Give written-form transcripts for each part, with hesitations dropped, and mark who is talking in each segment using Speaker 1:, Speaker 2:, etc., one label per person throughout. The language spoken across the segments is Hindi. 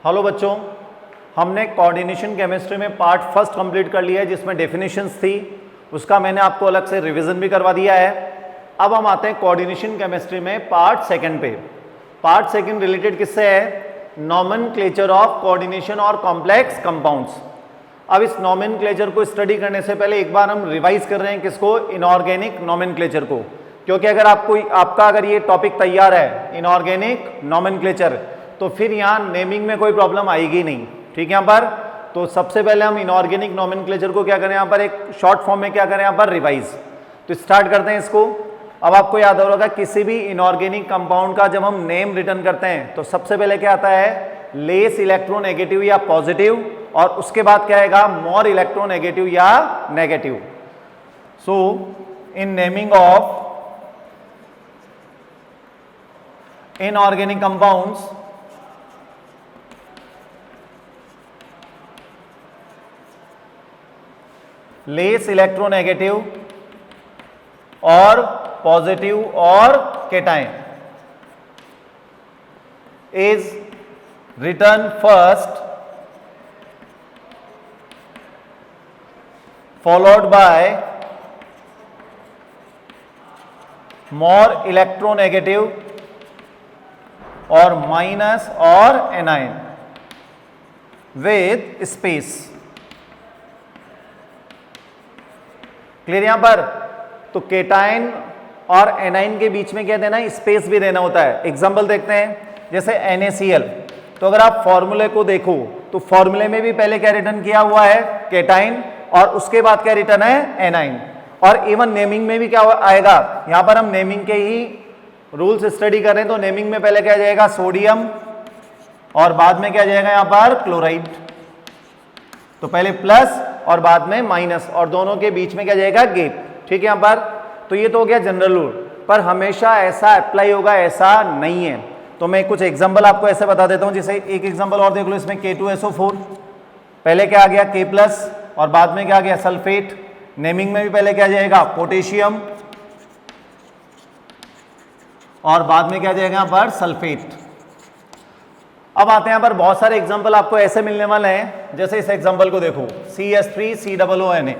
Speaker 1: हेलो बच्चों, हमने कोऑर्डिनेशन केमिस्ट्री में पार्ट फर्स्ट कंप्लीट कर लिया है जिसमें डेफिनेशंस थी। उसका मैंने आपको अलग से रिवीजन भी करवा दिया है। अब हम आते हैं कोऑर्डिनेशन केमिस्ट्री में पार्ट सेकंड पे। पार्ट सेकंड रिलेटेड किससे है? नॉमेनक्लेचर ऑफ कोऑर्डिनेशन और कॉम्प्लेक्स कंपाउंड्स। अब इस नॉमेनक्लेचर को स्टडी करने से पहले एक बार हम रिवाइज कर रहे हैं किसको? इनऑर्गेनिक नॉमेनक्लेचर को, क्योंकि अगर आपका अगर ये टॉपिक तैयार है इनऑर्गेनिक नॉमेनक्लेचर, तो फिर यहाँ नेमिंग में कोई प्रॉब्लम आएगी नहीं। ठीक है यहाँ पर। तो सबसे पहले हम इनऑर्गेनिक नॉमेनक्लेचर को क्या करें, यहाँ पर एक शॉर्ट फॉर्म में क्या करें यहाँ पर रिवाइज। तो स्टार्ट करते हैं इसको। अब आपको याद होगा किसी भी इनऑर्गेनिक कंपाउंड का जब हम नेम रिटर्न करते हैं तो सबसे पहले क्या आता है? लेस इलेक्ट्रोनेगेटिव या पॉजिटिव, और उसके बाद क्या आएगा? मोर इलेक्ट्रोनेगेटिव या negative. So in naming of inorganic compounds, less electronegative और पॉजिटिव और cation is written first followed by more electronegative और माइनस और एनाइन with space। क्लियर यहां पर? तो केटाइन और एनाइन के बीच में क्या देना है? स्पेस भी देना होता है। एग्जांपल देखते हैं, जैसे NaCl। तो अगर आप फॉर्मूले को देखो तो फॉर्मूले में भी पहले क्या रिटर्न किया हुआ है? केटाइन, और उसके बाद क्या रिटर्न है? एनाइन। और इवन नेमिंग में भी क्या आएगा? यहां पर हम नेमिंग के ही रूल्स स्टडी कर रहे हैं, तो नेमिंग में पहले क्या जाएगा? सोडियम, और बाद में क्या जाएगा यहां पर? क्लोराइड। तो पहले प्लस और बाद में माइनस, और दोनों के बीच में क्या जाएगा? गैप। ठीक है यहां पर। तो ये तो हो गया जनरल रूल, पर हमेशा ऐसा अप्लाई होगा ऐसा नहीं है। तो मैं कुछ एग्जांपल आपको ऐसे बता देता हूं। जैसे एक एग्जांपल और देख लो, इसमें K2SO4, पहले क्या आ गया? K+ और बाद में क्या आ गया? सल्फेट। नेमिंग में भी पहले क्या जाएगा? पोटेशियम, और बाद में क्या जाएगा यहाँ पर? सल्फेट। अब आते हैं यहाँ पर बहुत सारे एग्जांपल आपको ऐसे मिलने वाले हैं। जैसे इस एग्जांपल को देखो, CH3COONA।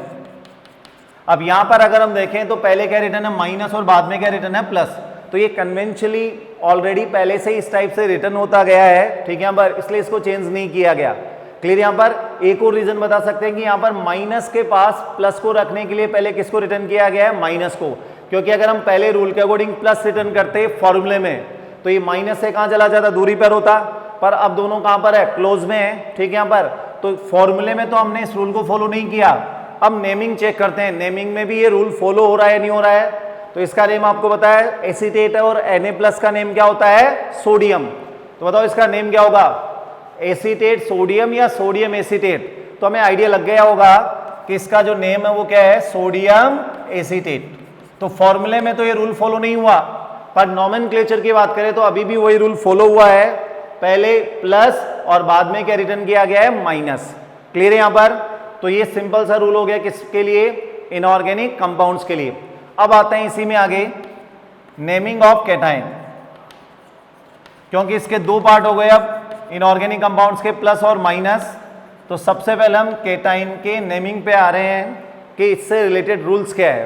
Speaker 1: अब यहां पर अगर हम देखें तो पहले क्या रिटर्न है? माइनस, और बाद में क्या रिटर्न है? प्लस। तो ये कन्वेंशनली ऑलरेडी पहले से इस टाइप से रिटर्न होता गया है। ठीक है यहाँ पर, इसलिए इसको चेंज नहीं किया गया। क्लियर यहाँ पर। एक और रीजन बता सकते हैं कि यहाँ पर माइनस के पास प्लस को रखने के लिए पहले किसको रिटर्न किया गया है? माइनस को। क्योंकि अगर हम पहले रूल के अकॉर्डिंग प्लस रिटर्न करते फॉर्मूले में, तो ये माइनस से कहां चला जाता? दूरी पर होता। पर अब दोनों कहां पर है? क्लोज में है। ठीक है यहाँ पर। तो फॉर्मूले में तो हमने इस रूल को फॉलो नहीं किया। अब नेमिंग चेक करते हैं, नेमिंग में भी ये रूल फॉलो हो रहा है नहीं हो रहा है। तो इसका नेम आपको पता है एसीटेट है, और Na+ का नेम क्या होता है? सोडियम। तो बताओ इसका नेम क्या होगा? एसीटेट सोडियम या सोडियम एसीटेट? तो हमें आइडिया लग गया होगा कि इसका जो नेम है वो क्या है? Sodium acetate. तो फॉर्मूले में तो ये रूल फॉलो नहीं हुआ, पर नॉमेनक्लेचर की बात करें तो अभी भी वही रूल फॉलो हुआ है। पहले प्लस और बाद में क्या रिटर्न किया गया है? माइनस। क्लियर है यहां पर। तो ये सिंपल सा रूल हो गया किसके लिए? इनऑर्गेनिक कंपाउंड्स के लिए। अब आते हैं इसी में आगे नेमिंग ऑफ केटाइन, क्योंकि इसके दो पार्ट हो गए अब इनऑर्गेनिक कंपाउंड्स के, प्लस और माइनस। तो सबसे पहले हम केटाइन के नेमिंग पे आ रहे हैं कि इससे रिलेटेड रूल्स क्या है।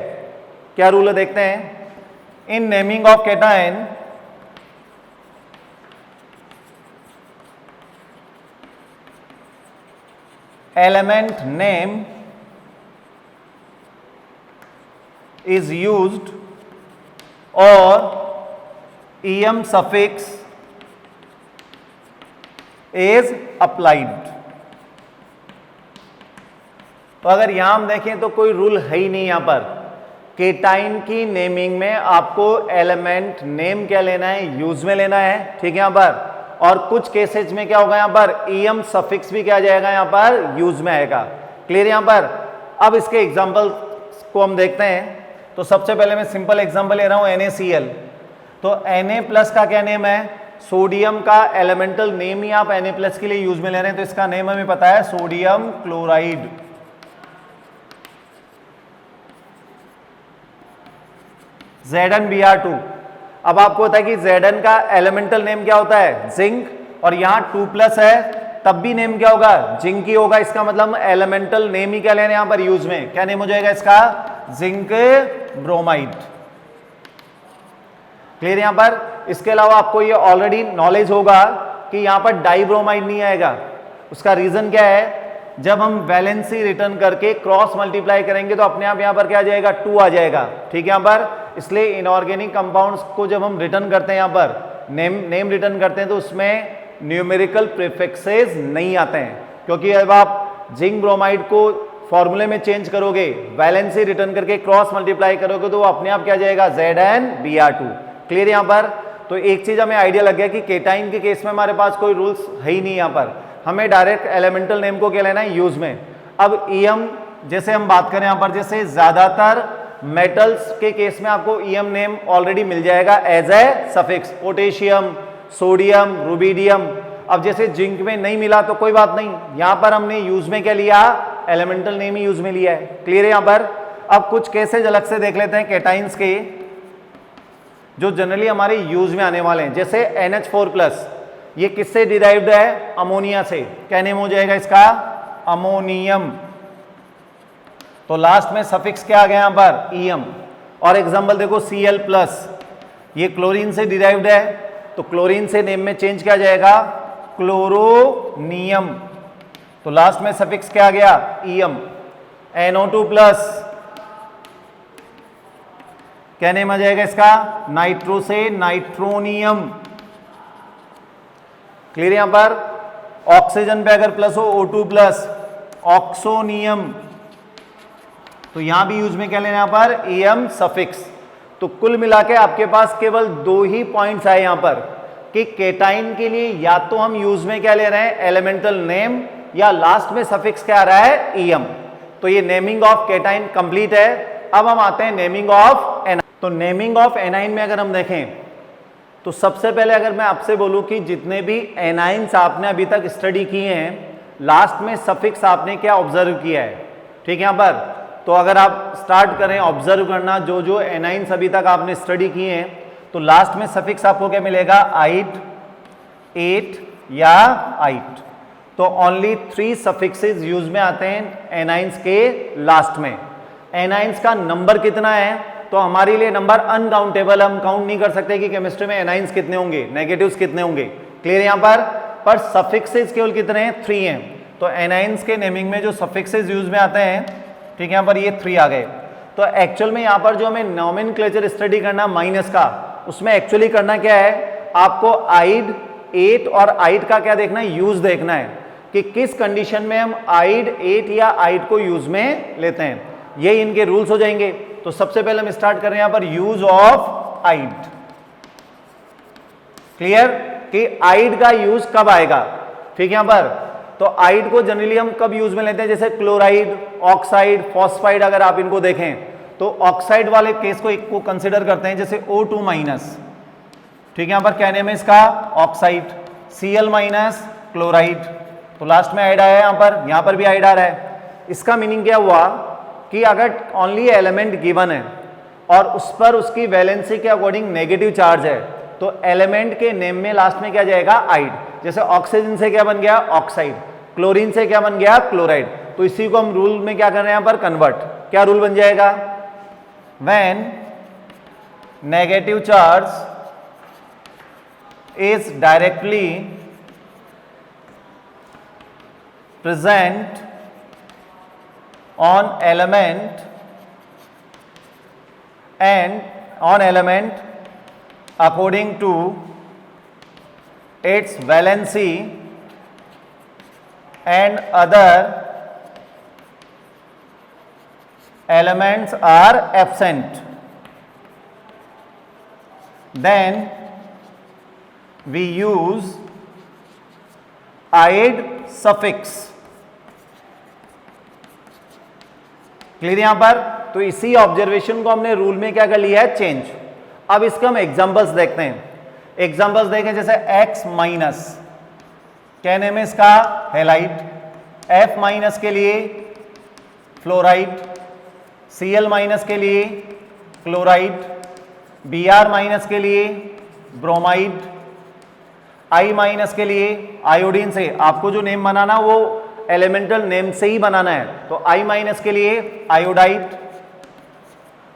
Speaker 1: क्या रूल है देखते हैं। In naming of cation, element name is used or em suffix is applied। तो अगर यहां हम देखें तो कोई रूल है ही नहीं यहां पर। केटाइन की नेमिंग में आपको एलिमेंट नेम क्या लेना है? यूज में लेना है। ठीक है यहां पर। और कुछ केसेज में क्या होगा यहां पर? em सफिक्स भी क्या जाएगा यहां पर? यूज में आएगा। क्लियर यहां पर। अब इसके एग्जांपल को हम देखते हैं। तो सबसे पहले मैं सिंपल एग्जांपल ले रहा हूं NaCl। तो Na+ का क्या नेम है? सोडियम का एलिमेंटल नेम ही आप Na+ के लिए यूज में ले रहे हैं, तो इसका नेम हमें पता है सोडियम क्लोराइड। ZnBr2। अब आपको पता है कि Zn का एलिमेंटल नेम क्या होता है? जिंक, और यहां 2+ है तब भी नेम क्या होगा, जिंक ही होगा। इसका मतलब एलिमेंटल नेम ही क्या लेना है यहां पर यूज में, क्या नेम हो जाएगा इसका, जिंक ब्रोमाइड। क्लियर यहां पर। इसके अलावा आपको ये ऑलरेडी नॉलेज होगा कि यहां पर डाइब्रोमाइड नहीं आएगा। उसका रीजन क्या है, जब हम वैलेंसी रिटर्न करके क्रॉस मल्टीप्लाई करेंगे तो अपने आप यहां पर क्या आ जाएगा, 2 आ जाएगा। ठीक है यहां पर। इसलिए इनऑर्गेनिक कंपाउंड्स को जब हम रिटर्न करते हैं यहां पर नेम रिटर्न करते हैं तो उसमें न्यूमेरिकल प्रीफिक्सेस नहीं आते हैं, क्योंकि अब आप जिंक ब्रोमाइड को फॉर्मूले में चेंज करोगे, वैलेंसी रिटर्न करके क्रॉस मल्टीप्लाई करोगे तो वो अपने आप क्या जाएगा, ZnBr2। क्लियर यहां पर। तो एक चीज हमें आइडिया लग गया कि केटाइन के केस में हमारे पास कोई रूल्स है ही नहीं, यहां पर हमें डायरेक्ट एलिमेंटल नेम को क्या लेना है, यूज में। अब ईएम जैसे हम बात करें यहां पर, जैसे ज्यादातर मेटल्स के केस में आपको ईएम नेम ऑलरेडी मिल जाएगा as a suffix, potassium, sodium, rubidium. अब जैसे जिंक में नहीं मिला तो कोई बात नहीं, यहां पर हमने यूज में क्या लिया, एलिमेंटल नेम ही यूज में लिया है। क्लियर है यहां पर। अब कुछ केसेज अलग से देख लेते हैं केटाइंस के, जो जनरली हमारे यूज में आने वाले हैं। जैसे NH4+, ये किससे डिराइव्ड है, अमोनिया से। क्या नेम हो जाएगा इसका, अमोनियम। तो लास्ट में सफिक्स क्या आ गया यहां पर, ईएम। और एग्जांपल देखो Cl+, ये क्लोरीन से डिराइव्ड है, तो क्लोरीन से नेम में चेंज किया जाएगा क्लोरोनियम। तो लास्ट में सफिक्स क्या आ गया, ईएम। NO2+, क्या नेम आ जाएगा इसका, नाइट्रो से नाइट्रोनियम। क्लियर यहां पर। ऑक्सीजन पे अगर प्लस हो O2+, ऑक्सोनियम। तो यहां भी यूज में क्या लेना यहां पर, एम सफिक्स। तो कुल मिला के आपके पास केवल 2 ही पॉइंट्स आए यहां पर कि केटाइन के लिए या तो हम यूज में क्या ले रहे हैं, एलिमेंटल नेम, या लास्ट में सफिक्स क्या आ रहा है, ईएम। तो ये नेमिंग ऑफ केटाइन कंप्लीट है। अब हम आते हैं नेमिंग ऑफ एनाइन। तो नेमिंग ऑफ एनाइन में अगर हम देखें तो सबसे पहले अगर मैं आपसे बोलूं कि जितने भी एनाइन्स आपने अभी तक स्टडी किए हैं, लास्ट में सफिक्स आपने क्या ऑब्जर्व किया है। ठीक है यहां पर। तो अगर आप स्टार्ट करें ऑब्जर्व करना, जो जो एनाइन्स अभी तक आपने स्टडी किए हैं, तो लास्ट में सफिक्स आपको क्या मिलेगा, आइट, एट या आइट। तो ओनली 3 सफिक्सेस यूज में आते हैं एनाइन्स के लास्ट में। एनाइन्स का नंबर कितना है, तो हमारे लिए नंबर अनकाउंटेबल, हम काउंट नहीं कर सकते कि केमिस्ट्री में एनाइन्स कितने होंगे, नेगेटिव्स कितने होंगे। क्लियर यहां पर सफिक्सेस केवल कितने हैं, 3 हैं। तो एनाइन्स के नेमिंग में जो सफिक्सेस यूज में आते हैं, ठीक है यहां पर ये 3 आ गए। तो एक्चुअल में यहां पर जो हमें नॉमेनक्लेचर स्टडी करना माइनस का, उसमें एक्चुअली करना क्या है, आपको आइड, एट और आइड का क्या देखना है, यूज देखना है कि किस कंडीशन में हम आइड, एट या आइड को यूज में लेते हैं। ये इनके रूल्स हो जाएंगे। तो सबसे पहले हम स्टार्ट कर रहे हैं यहां पर यूज ऑफ आइड। क्लियर कि आइड का यूज कब आएगा। ठीक है यहां पर। तो आइड को जनरली हम कब यूज में लेते हैं, जैसे क्लोराइड, ऑक्साइड, फॉस्फाइड। अगर आप इनको देखें तो ऑक्साइड वाले केस को एक को कंसिडर करते हैं, जैसे O2-। ठीक है यहां पर क्या नेम है इसका, ऑक्साइड। Cl- chloride. तो लास्ट में आइड आया यहां पर भी आइड आ रहा है। इसका मीनिंग क्या हुआ कि अगर ओनली एलिमेंट गिवन है और उस पर उसकी वैलेंसी के अकॉर्डिंग नेगेटिव चार्ज है, तो एलिमेंट के नेम में लास्ट में क्या जाएगा, आइड। जैसे ऑक्सीजन से क्या बन गया, ऑक्साइड। क्लोरीन से क्या बन गया, क्लोराइड। तो इसी को हम रूल में क्या कर रहे हैं यहां पर, कन्वर्ट। क्या रूल बन जाएगा, when negative charge is directly present on element according to its valency and other elements are absent, then we use ide suffix। Clear यहां पर। तो इसी ऑब्जर्वेशन को हमने रूल में क्या कर लिया है, चेंज। अब इसका हम एग्जांपल्स देखते हैं। एग्जांपल्स देखें, जैसे X-, क्या नेम है इसका, हैलाइड। F- के लिए फ्लोराइड। Cl- के लिए क्लोराइड। Br- के लिए ब्रोमाइड। I माइनस के लिए आयोडीन से आपको जो नेम बनाना वो एलिमेंटल नेम से ही बनाना है, तो I माइनस के लिए आयोडाइड।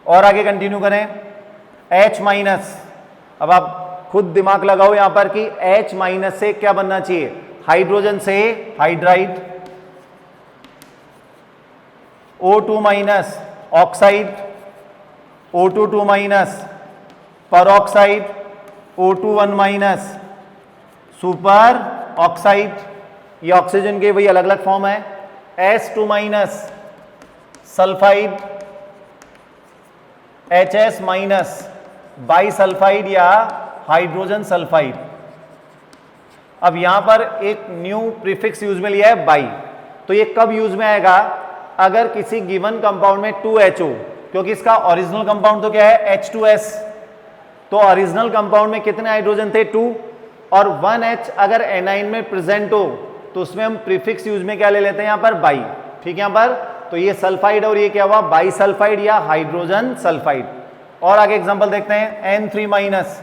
Speaker 1: और आगे कंटिन्यू करें, H माइनस, अब आप खुद दिमाग लगाओ यहां पर कि H माइनस से क्या बनना चाहिए, हाइड्रोजन से hydride. O2 minus oxide, O2 minus peroxide, O2 minus super oxide, ये ऑक्सीजन के वही अलग अलग फॉर्म है। S2 minus sulphide, HS minus bisulphide या हाइड्रोजन सल्फाइड। अब यहां पर एक न्यू प्रीफिक्स यूज में लिया है बाई, तो ये कब यूज में आएगा, अगर किसी गिवन कंपाउंड में 2HO, क्योंकि इसका ओरिजिनल कंपाउंड तो क्या है H2S, तो ओरिजिनल कंपाउंड में कितने हाइड्रोजन थे 2, और 1H अगर एनाइन में प्रेजेंट हो तो उसमें हम प्रीफिक्स यूज में क्या ले लेते हैं यहां पर बाई, ठीक है यहां पर, तो ये सल्फाइड और ये क्या हुआ बाइसल्फाइड या हाइड्रोजन सल्फाइड। और आगे एग्जांपल देखते हैं, N3 माइनस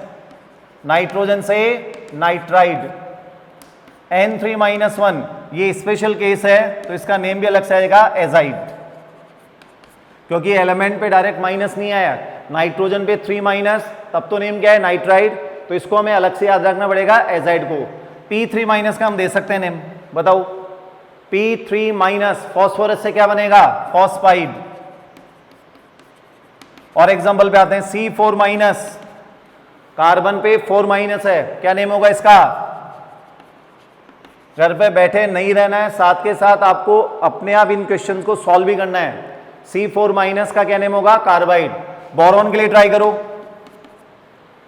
Speaker 1: नाइट्रोजन से नाइट्राइड, N3 माइनस 1 ये स्पेशल केस है, तो इसका नेम भी अलग से आएगा एजाइड, क्योंकि एलिमेंट पे डायरेक्ट माइनस नहीं आया, नाइट्रोजन पे 3 माइनस, तब तो नेम क्या है नाइट्राइड, तो इसको हमें अलग से याद रखना पड़ेगा एजाइड को। P3 माइनस का हम दे सकते हैं नेम, बताओ P3 माइनस फॉस्फोरस से क्या बनेगा फॉस्फाइड। और एग्जांपल पे आते हैं, C4 माइनस कार्बन पे 4 माइनस है, क्या नेम होगा इसका। घर पे बैठे नहीं रहना है, साथ के साथ आपको अपने आप इन क्वेश्चंस को सॉल्व भी करना है। C4 माइनस का क्या नेम होगा कार्बाइड। बोरॉन के लिए ट्राई करो,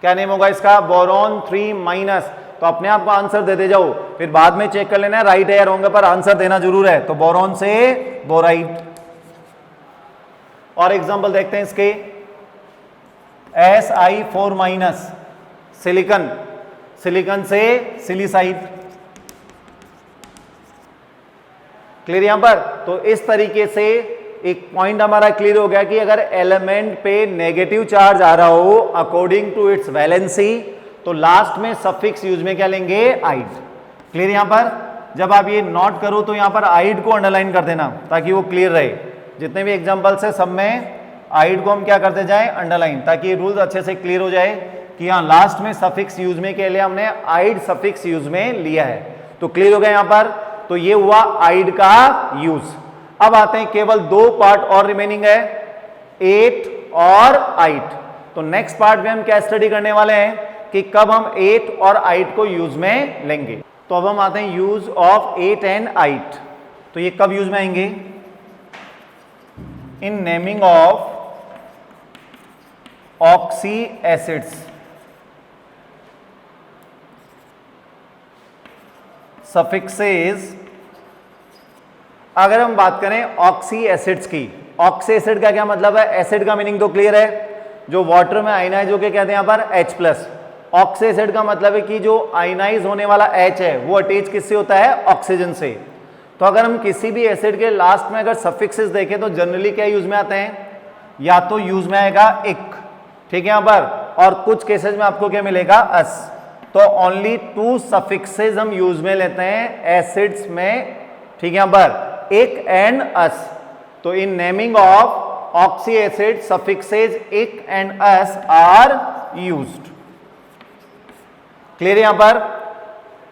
Speaker 1: क्या नेम होगा इसका बोरॉन 3 माइनस, तो अपने आप को आंसर देते जाओ, फिर बाद में चेक कर लेना है राइट है या रॉन्ग है, पर आंसर देना जरूर है, तो बोरॉन से बोराइड। और एग्जांपल देखते हैं इसके, Si4 माइनस सिलिकन, सिलिकन से सिलिसाइड, क्लियर यहां पर। तो इस तरीके से एक पॉइंट हमारा क्लियर हो गया कि अगर एलिमेंट पे नेगेटिव चार्ज आ रहा हो अकॉर्डिंग टू इट्स वैलेंसी, तो लास्ट में सफिक्स यूज में क्या लेंगे आइड। क्लियर यहां पर, जब आप ये नोट करो तो यहां पर आइड को अंडरलाइन कर देना ताकि वो क्लियर रहे। जितने भी एग्जांपल्स है सब में आइड को हम क्या करते जाए अंडरलाइन, ताकि ये रूल्स अच्छे से क्लियर हो जाए कि हाँ लास्ट में सफिक्स यूज में के लिए हमने आइड सफिक्स यूज में लिया है। तो क्लियर हो गया यहां पर, तो ये हुआ आइड का यूज। अब आते हैं, केवल 2 पार्ट और रिमेनिंग है, 8 और 8। तो नेक्स्ट पार्ट में हम क्या स्टडी करने वाले हैं कि कब हम 8 और 8 को यूज में लेंगे। तो अब हम आते हैं यूज ऑफ 8 एंड 8। तो ये कब यूज में आएंगे, in naming of oxy acids, suffixes. अगर हम बात करें ऑक्सी एसिड्स की, ऑक्सी एसिड का क्या मतलब है, एसिड का मीनिंग तो क्लियर है, जो वाटर में आयनाइज होके कहते हैं यहां पर H+। ऑक्सी एसिड का मतलब है कि जो आयनाइज होने वाला H है वो अटैच किससे होता है ऑक्सीजन से। तो अगर हम किसी भी एसिड के लास्ट में अगर सफिक्सेस देखें तो जनरली क्या यूज में आते हैं, या तो यूज में आएगा इक, ठीक है यहां पर, और कुछ केसेस में आपको क्या मिलेगा अस। तो ओनली 2 सफिक्सेस हम यूज में लेते हैं एसिड्स में, ठीक है यहां पर, इक एंड अस। तो in naming of oxy acid suffixes ic and ous are used. Clear यहां पर,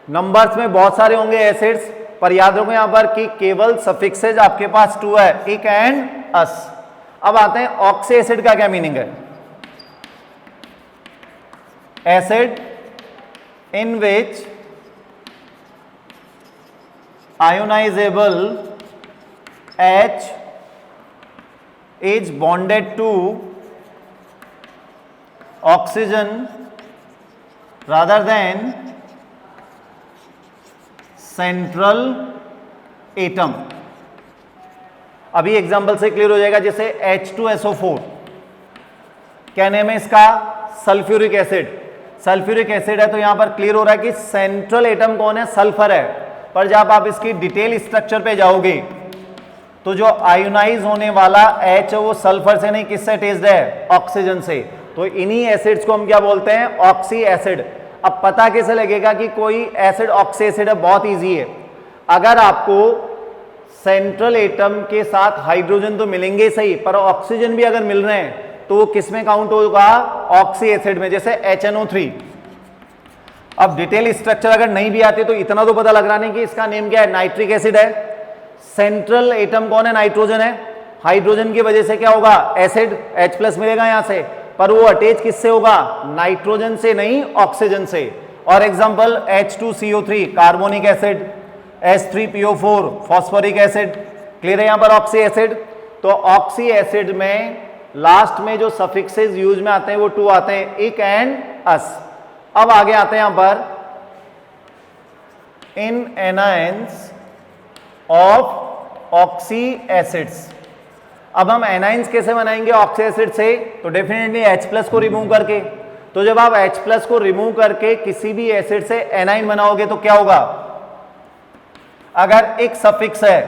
Speaker 1: नंबर्स में बहुत सारे होंगे एसिड्स, पर याद रखो यहां पर कि केवल सफिक्सेस आपके पास 2 है, इक एंड अस। अब आते हैं ऑक्सी एसिड का क्या मीनिंग है, acid in which ionizable H is bonded to oxygen rather than central atom। अभी एग्जांपल से क्लियर हो जाएगा, जैसे H2SO4 क्या नेम है इसका, सल्फ्यूरिक एसिड। सल्फ्यूरिक एसिड है तो यहां पर क्लियर हो रहा है कि सेंट्रल एटम कौन है, सल्फर है। पर जब आप इसकी डिटेल स्ट्रक्चर पे जाओगे तो जो आयोनाइज होने वाला H है वो सल्फर से नहीं, किससे अटैच्ड है, ऑक्सीजन से। तो इन्हीं एसिड्स को हम क्या बोलते हैं, ऑक्सी एसिड। अब पता कैसे लगेगा कि कोई एसिड ऑक्सी एसिड है? बहुत इजी है। अगर आपको सेंट्रल एटम के साथ हाइड्रोजन तो मिलेंगे सही, पर ऑक्सीजन भी अगर मिल रहे हैं तो वो किस में काउंट होगा? ऑक्सी एसिड में, जैसे HNO3। अब डिटेल स्ट्रक्चर अगर नहीं भी आते तो इतना तो पता लग रहा नहीं कि इसका नेम क्या है, नाइट्रिक एसिड है। सेंट्रल एटम कौन है? नाइट्रोजन है। हाइड्रोजन की वजह से क्या होगा? एसिड, H+ मिलेगा यहां से, पर वो अटैच किससे होगा? नाइट्रोजन से नहीं, ऑक्सीजन से। और example H2CO3 carbonic acid, H3PO4 phosphoric acid. Clear है यहां पर ऑक्सी एसिड? तो ऑक्सी एसिड में लास्ट में जो सफिक्सेस यूज में आते हैं वो 2 आते हैं, इक एंड अस। अब आगे आते हैं यहां पर इन एनाइंस ऑफ ऑक्सी एसिड्स। अब हम एनाइंस कैसे बनाएंगे ऑक्सी एसिड से? तो डेफिनेटली H+ को रिमूव करके। तो जब आप H+ को रिमूव करके किसी भी एसिड से एनाइन बनाओगे तो क्या होगा? अगर एक सफिक्स है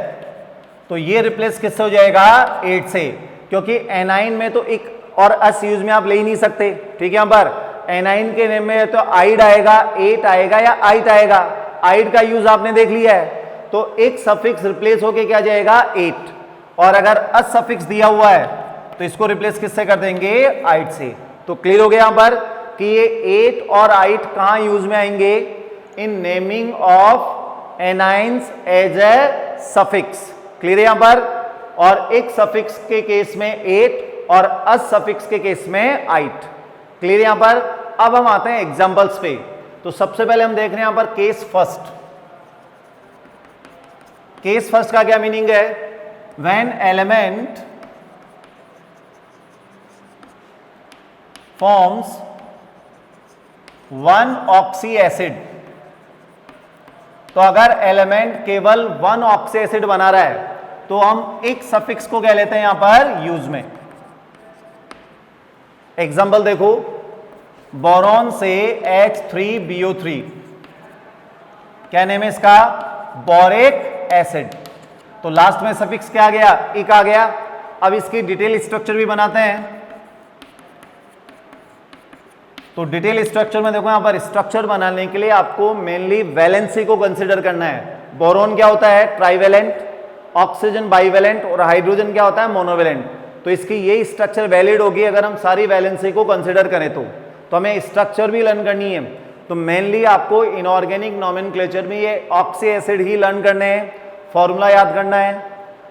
Speaker 1: तो ये रिप्लेस किससे हो जाएगा? 8 से, क्योंकि एनाइन में तो एक और अस यूज में आप ले ही नहीं सकते। ठीक है, यहां पर एनाइन के नेम में तो आइड आएगा, 8 आएगा या आइट आएगा। आइड का यूज आपने देख लिया है, तो एक सफिक्स रिप्लेस होके क्या जाएगा? 8। और अगर अस सफिक्स दिया हुआ है तो इसको रिप्लेस किससे कर देंगे? आइट से। तो क्लियर हो गया यहां पर कि ये 8 और आइट कहां यूज में आएंगे? In naming of anions as a suffix. Clear है यहां पर? और एक सफिक्स के केस में 8 और अस सफिक्स के केस में 8। क्लियर यहां पर? अब हम आते हैं एग्जांपल्स पे। तो सबसे पहले हम देख रहे हैं यहां पर केस फर्स्ट। केस फर्स्ट का क्या मीनिंग है? When element forms 1 oxy acid. तो अगर एलिमेंट केवल 1 ऑक्सी एसिड बना रहा है तो हम एक सफिक्स को क्या लेते हैं यहां पर यूज में। एग्जांपल देखो, बोरॉन से H3BO3, क्या नेम है इसका? Boric acid. तो लास्ट में सफिक्स क्या आ गया? इक आ गया। अब इसकी डिटेल स्ट्रक्चर भी बनाते हैं। तो डिटेल स्ट्रक्चर में देखो, यहां पर स्ट्रक्चर बनाने के लिए आपको मेनली वैलेंसी को कंसीडर करना है। बोरॉन क्या होता है? ट्राइवेलेंट, ऑक्सीजन बाइवेलेंट और हाइड्रोजन क्या होता है? मोनोवेलेंट। तो इसकी ये स्ट्रक्चर वैलिड होगी अगर हम सारी वैलेंसी को कंसीडर करें तो हमें स्ट्रक्चर भी लर्न करनी है। तो मेनली आपको इनऑर्गेनिक नॉमेनक्लेचर में ये ऑक्सी एसिड ही लर्न करने हैं, फॉर्मूला याद करना है,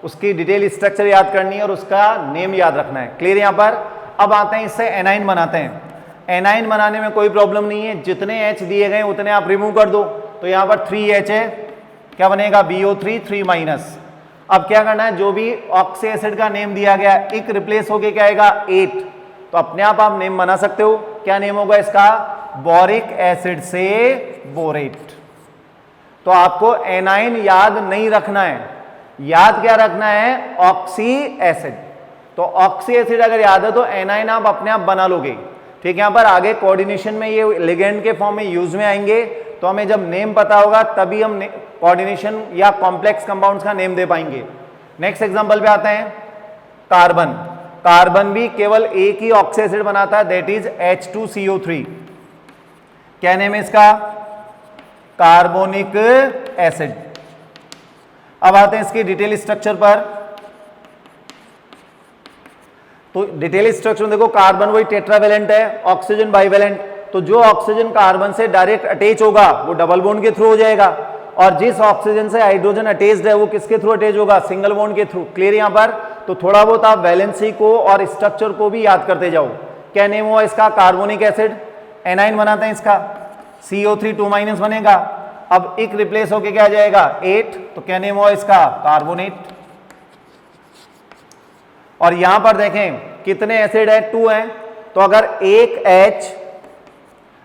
Speaker 1: उसकी डिटेल स्ट्रक्चर याद करनी है और उसका नेम याद रखना है। क्लियर यहां पर? अब आते हैं इससे एनाइन बनाते हैं। एनाइन बनाने में कोई प्रॉब्लम नहीं है, जितने H दिए गए उतने आप रिमूव कर दो। तो यहां पर 3H है, क्या बनेगा? BO3 3-। अब क्या करना है? जो भी ऑक्सी एसिड का नेम दिया गया एक रिप्लेस होके क्या आएगा? 8। तो अपने आप नेम बना सकते हो। क्या नेम होगा इसका? बोरिक एसिड से बोरेट। तो आपको एनाइन याद नहीं रखना है, याद क्या रखना है? Oxy acid. तो ऑक्सी एसिड अगर याद है तो एनाइन आप अपने आप बना लोगे। ठीक है, यहां पर आगे कोऑर्डिनेशन में ये लिगेंड के फॉर्म में यूज में आएंगे, तो हमें जब नेम पता होगा तभी हम कोऑर्डिनेशन या कॉम्प्लेक्स कंपाउंड्स का नेम दे पाएंगे। नेक्स्ट एग्जांपल पे आते हैं, कार्बन। कार्बन भी केवल एक ही ऑक्सी एसिड बनाता है, दैट इज H2CO3। क्या नेम है इसका? Carbonic acid. अब आते हैं इसकी डिटेल स्ट्रक्चर पर। तो डिटेल स्ट्रक्चर में देखो, कार्बन वही टेट्रावेलेंट है, ऑक्सीजन बाइवेलेंट। तो जो ऑक्सीजन कार्बन से डायरेक्ट अटैच होगा वो डबल बॉन्ड के थ्रू हो जाएगा, और जिस ऑक्सीजन से हाइड्रोजन अटैच्ड है वो किसके थ्रू अटैच होगा? सिंगल बॉन्ड के थ्रू। क्लियर यहां पर? तो थोड़ा बहुत आप वैलेंसी को और स्ट्रक्चर को भी याद करते जाओ। क्या नेम हुआ इसका? Carbonic acid. एनाइन बनाते हैं इसका, CO3 2- बनेगा। अब एक रिप्लेस होके क्या जाएगा? 8। तो क्या नेम हुआ इसका? कार्बोनेट। और यहां पर देखें कितने एसिड है? 2 है। तो अगर एक H,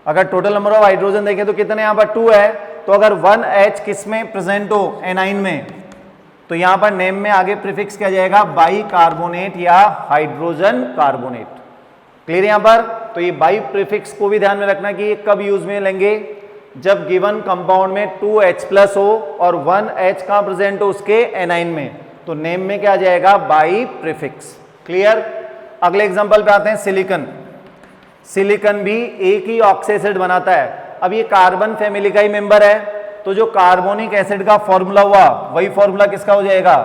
Speaker 1: अगर टोटल नंबर ऑफ हाइड्रोजन देखें तो कितने यहां पर? 2 है। तो अगर 1H किस में प्रेजेंट हो? एनाइन में, तो यहां पर नेम में आगे प्रीफिक्स क्या जाएगा? बाई कार्बोनेट या हाइड्रोजन कार्बोनेट। क्लियर यहां पर? तो ये बाई प्रीफिक्स को भी ध्यान में रखना कि ये कब यूज में लेंगे? जब गिवन कंपाउंड में 2H+ हो और 1H कहां प्रेजेंट हो? उसके एनाइन में, तो नेम में क्या जाएगा? By prefix. क्लियर? अगले एग्जांपल पे आते हैं, सिलिकॉन। सिलिकॉन भी एक ही ऑक्सी एसिड बनाता है, अब ये कार्बन फैमिली का ही मेंबर है, तो जो कार्बोनिक एसिड का फॉर्मूला हुआ वही फॉर्मूला किसका हो जाएगा,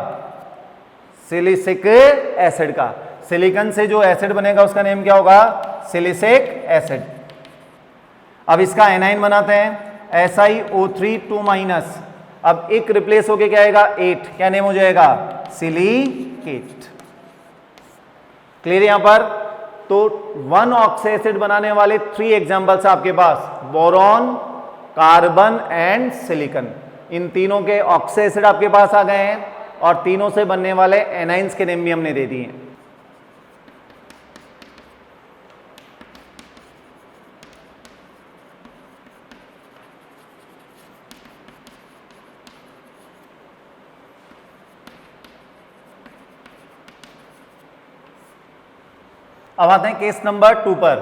Speaker 1: सिलिसिक एसिड का। सिलिकन से जो एसिड बनेगा उसका नेम क्या होगा, सिलिसिक एसिड। अब इसका एनाइन बनाते हैं, SiO3 2-। अब एक रिप्लेस होके क्या आएगा, 8, क्या नेम हो जाएगा, सिलिकेट। क्लियर यहां पर। तो 1 ऑक्सी एसिड बनाने वाले 3 एग्जांपल्स आपके पास, बोरॉन, कार्बन एंड सिलिकन। इन तीनों के ऑक्सी एसिड आपके पास आ गए हैं और तीनों से बनने वाले एनाइंस के नेम भी हमने दे दिए हैं। अब आते हैं केस नंबर 2 पर।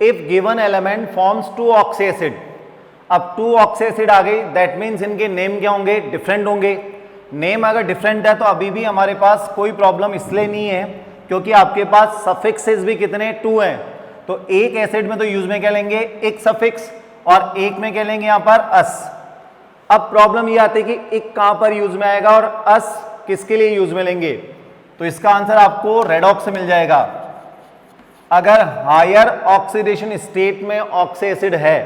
Speaker 1: If given element forms 2 oxy acid. अब 2 ऑक्सी एसिड आ गई, दैट मीन्स इनके नेम क्या होंगे, डिफरेंट होंगे। नेम अगर डिफरेंट है तो अभी भी हमारे पास कोई प्रॉब्लम इसलिए नहीं है क्योंकि आपके पास सफिक्सेस भी कितने, 2 हैं। तो एक एसिड में तो यूज में क्या लेंगे, एक सफिक्स, और एक में क्या लेंगे यहां पर अस। अब प्रॉब्लम ये आती है कि एक कहां पर यूज में आएगा और अस किसके लिए यूज में लेंगे। तो इसका आंसर आपको रेडॉक्स से मिल जाएगा। अगर हायर ऑक्सीडेशन स्टेट में ऑक्सी एसिड है,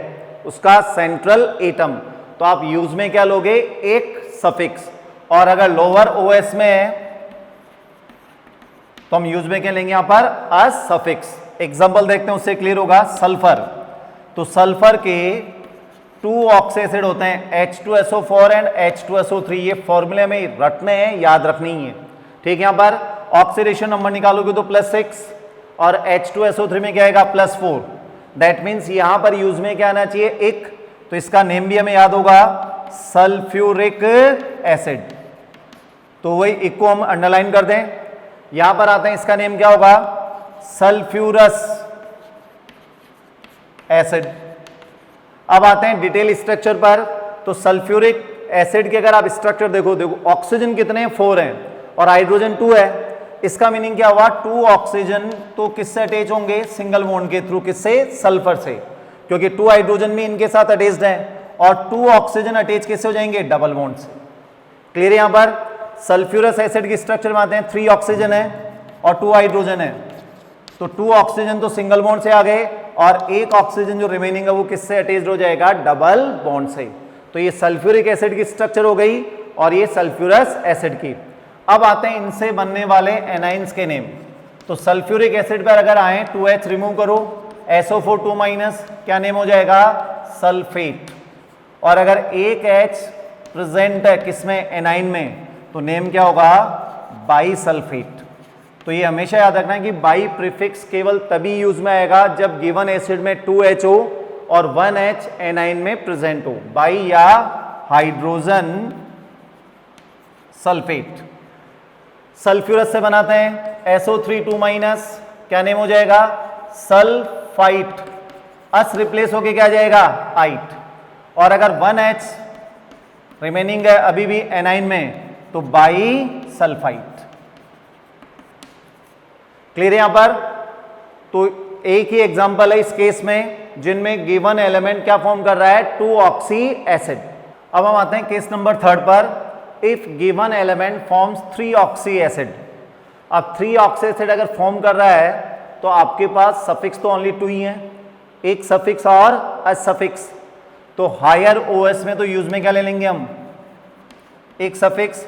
Speaker 1: उसका सेंट्रल एटम, तो आप यूज में क्या लोगे, एक सफिक्स। और अगर लोअर ओएस में है तो हम यूज में क्या लेंगे यहां पर, अस सफिक्स। एग्जांपल देखते हैं, उससे क्लियर होगा। सल्फर, तो सल्फर के 2 ऑक्सी एसिड होते हैं, H2SO4 एंड H2SO3। ये फॉर्मूले में रटने हैं, याद रखनी है, ठीक है। यहां पर ऑक्सीडेशन नंबर निकालोगे तो +6 और H2SO3 में क्या आएगा, +4। दैट मीन्स यहां पर यूज में क्या आना चाहिए, एक। तो इसका नेम भी हमें याद होगा, सल्फ्यूरिक एसिड। तो वही एक को हम अंडरलाइन कर दें। यहां पर आते हैं, इसका नेम क्या होगा, सल्फ्यूरस एसिड। अब आते हैं डिटेल स्ट्रक्चर पर। तो सल्फ्यूरिक एसिड के अगर आप स्ट्रक्चर देखो ऑक्सीजन कितने हैं, 4 हैं और हाइड्रोजन 2 है। इसका मीनिंग क्या हुआ, 2 ऑक्सीजन तो किससे अटैच होंगे, सिंगल बॉन्ड के थ्रू, किससे, सल्फर से, क्योंकि 2 हाइड्रोजन भी इनके साथ अटैच्ड है। और 2 ऑक्सीजन अटैच किससे हो जाएंगे, डबल बॉन्ड से। क्लियर है। यहां पर सल्फ्यूरस एसिड की स्ट्रक्चर में आते हैं, 3 ऑक्सीजन है और 2 हाइड्रोजन है। तो 2 ऑक्सीजन तो सिंगल बॉन्ड से आ गए और एक ऑक्सीजन जो रिमेनिंग है वो किससे अटैच्ड हो जाएगा, डबल बॉन्ड से। तो ये सल्फ्यूरिक एसिड की स्ट्रक्चर हो गई और ये सल्फ्यूरस एसिड की। अब आते हैं इनसे बनने वाले एनाइंस के नेम। तो सल्फ्यूरिक एसिड पर अगर आए, 2H रिमूव करो, SO4 2-, क्या नेम हो जाएगा, सल्फेट। और अगर एक H प्रेजेंट है किसमें, एनाइन में, तो नेम क्या होगा, बाईसल्फेट। तो ये हमेशा याद रखना है कि बाई प्रीफिक्स केवल तभी यूज में आएगा जब गिवन एसिड में 2H हो और 1H एनाइन में प्रेजेंट हो, बाई या हाइड्रोजन सल्फेट। सल्फ्यूरस से बनाते हैं, SO3 2-, क्या नेम हो जाएगा, सल्फाइट। अस रिप्लेस होके क्या जाएगा, आइट। और अगर 1H रिमेनिंग है अभी भी एनाइन में, तो बाई सल्फाइट। क्लियर है यहां पर। तो एक ही एग्जांपल है इस केस में जिनमें गिवन एलिमेंट क्या फॉर्म कर रहा है, 2 ऑक्सी एसिड। अब हम आते हैं केस नंबर 3 पर। If given element forms 3 oxy acid. अब 3 ऑक्सी एसिड अगर फॉर्म कर रहा है तो आपके पास सफिक्स तो ओनली 2 ही है, एक सफिक्स और अस सफिक्स। तो हायर ओएस में तो यूज में क्या ले लेंगे हम, एक सफिक्स,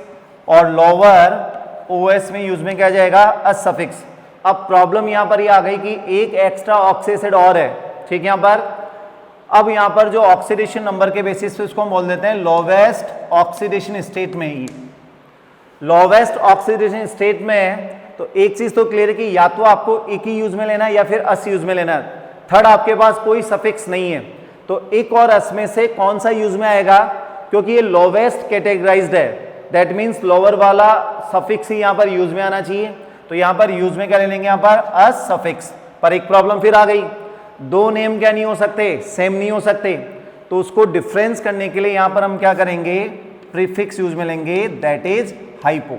Speaker 1: और लोअर ओएस में यूज में क्या जाएगा, अस सफिक्स। अब प्रॉब्लम यहां पर ये आ गई कि एक एक्स्ट्रा ऑक्सी एसिड और है, ठीक है। यहां पर अब यहां पर जो ऑक्सीडेशन नंबर के बेसिस पे इसको हम बोल देते हैं लोवेस्ट ऑक्सीडेशन स्टेट में ही। लोवेस्ट ऑक्सीडेशन स्टेट में है तो एक चीज तो क्लियर है कि या तो आपको एक ही यूज में लेना है या फिर अस यूज में लेना है। थर्ड आपके पास कोई सफिक्स नहीं है, तो एक और अस में से कौन सा यूज में आएगा, क्योंकि ये लोवेस्ट कैटेगराइज्ड है, दैट मीन्स लोअर वाला सफिक्स ही यहां पर यूज में आना चाहिए। तो यहां पर यूज में क्या ले लेंगे, यहां पर अस सफिक्स। पर एक प्रॉब्लम फिर आ गई, 2 नेम क्या नहीं हो सकते, सेम नहीं हो सकते। तो उसको डिफरेंस करने के लिए यहां पर हम क्या करेंगे, प्रीफिक्स यूज में लेंगे, दैट इज हाइपो।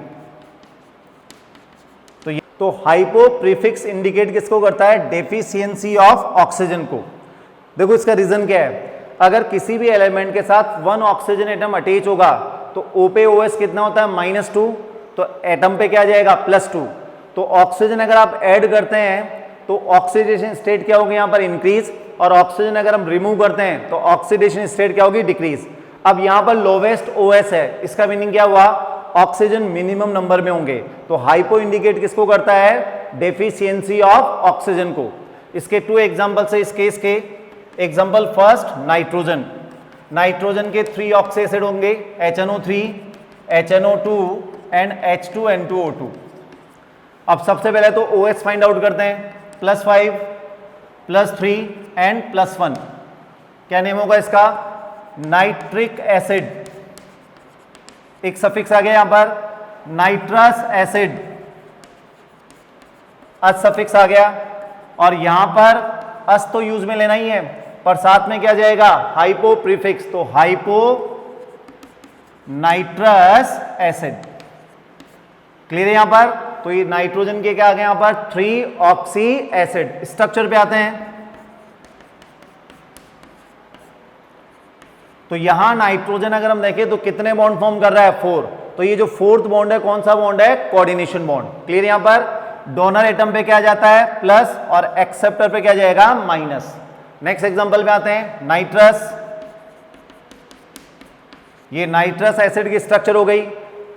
Speaker 1: तो हाइपो प्रीफिक्स इंडिकेट किसको करता है, डेफिशिएंसी ऑफ ऑक्सीजन को। देखो इसका रीजन क्या है, अगर किसी भी एलिमेंट के साथ 1 ऑक्सीजन एटम अटैच होगा तो O पे OS कितना होता है -2, तो एटम पे क्या आ जाएगा +2। तो ऑक्सीजन अगर आप ऐड करते हैं तो ऑक्सीडेशन स्टेट क्या होगी यहाँ पर इंक्रीज, और ऑक्सीजन अगर हम रिमूव करते हैं तो ऑक्सीडेशन स्टेट क्या होगी डिक्रीज। अब यहाँ पर लोवेस्ट OS है, इसका मीनिंग क्या हुआ, ऑक्सीजन मिनिमम नंबर में होंगे। तो हाइपो इंडिकेट किसको करता है, डेफिशिएंसी ऑफ ऑक्सीजन को। इसके 2 एग्जांपल्स है इस केस के। एग्जांपल फर्स्ट नाइट्रोजन, नाइट्रोजन के 3 ऑक्सी एसिड होंगे, HNO3, HNO2 एंड H2N2O2। अब सबसे पहले तो OS फाइंड आउट करते हैं, +5 +3 एंड +1। क्या नेम होगा इसका, नाइट्रिक एसिड। एक सफिक्स आ गया यहां पर नाइट्रस एसिड, अस सफिक्स आ गया, और यहां पर अस तो यूज में लेना ही है, पर साथ में क्या जाएगा हाइपो प्रीफिक्स, तो हाइपो नाइट्रस एसिड। क्लियर है यहां पर। तो ये नाइट्रोजन के क्या आ गए यहां पर 3 ऑक्सी एसिड। स्ट्रक्चर पे आते हैं, तो यहां नाइट्रोजन अगर हम देखें तो कितने बॉन्ड फॉर्म कर रहा है 4। तो ये जो 4th बॉन्ड है कौन सा बॉन्ड है, कोऑर्डिनेशन बॉन्ड। क्लियर यहां पर। डोनर एटम पे क्या जाता है प्लस, और एक्सेप्टर पे क्या जाएगा माइनस। नेक्स्ट एग्जांपल पे आते हैं, नाइट्रस। ये नाइट्रस एसिड की स्ट्रक्चर हो गई।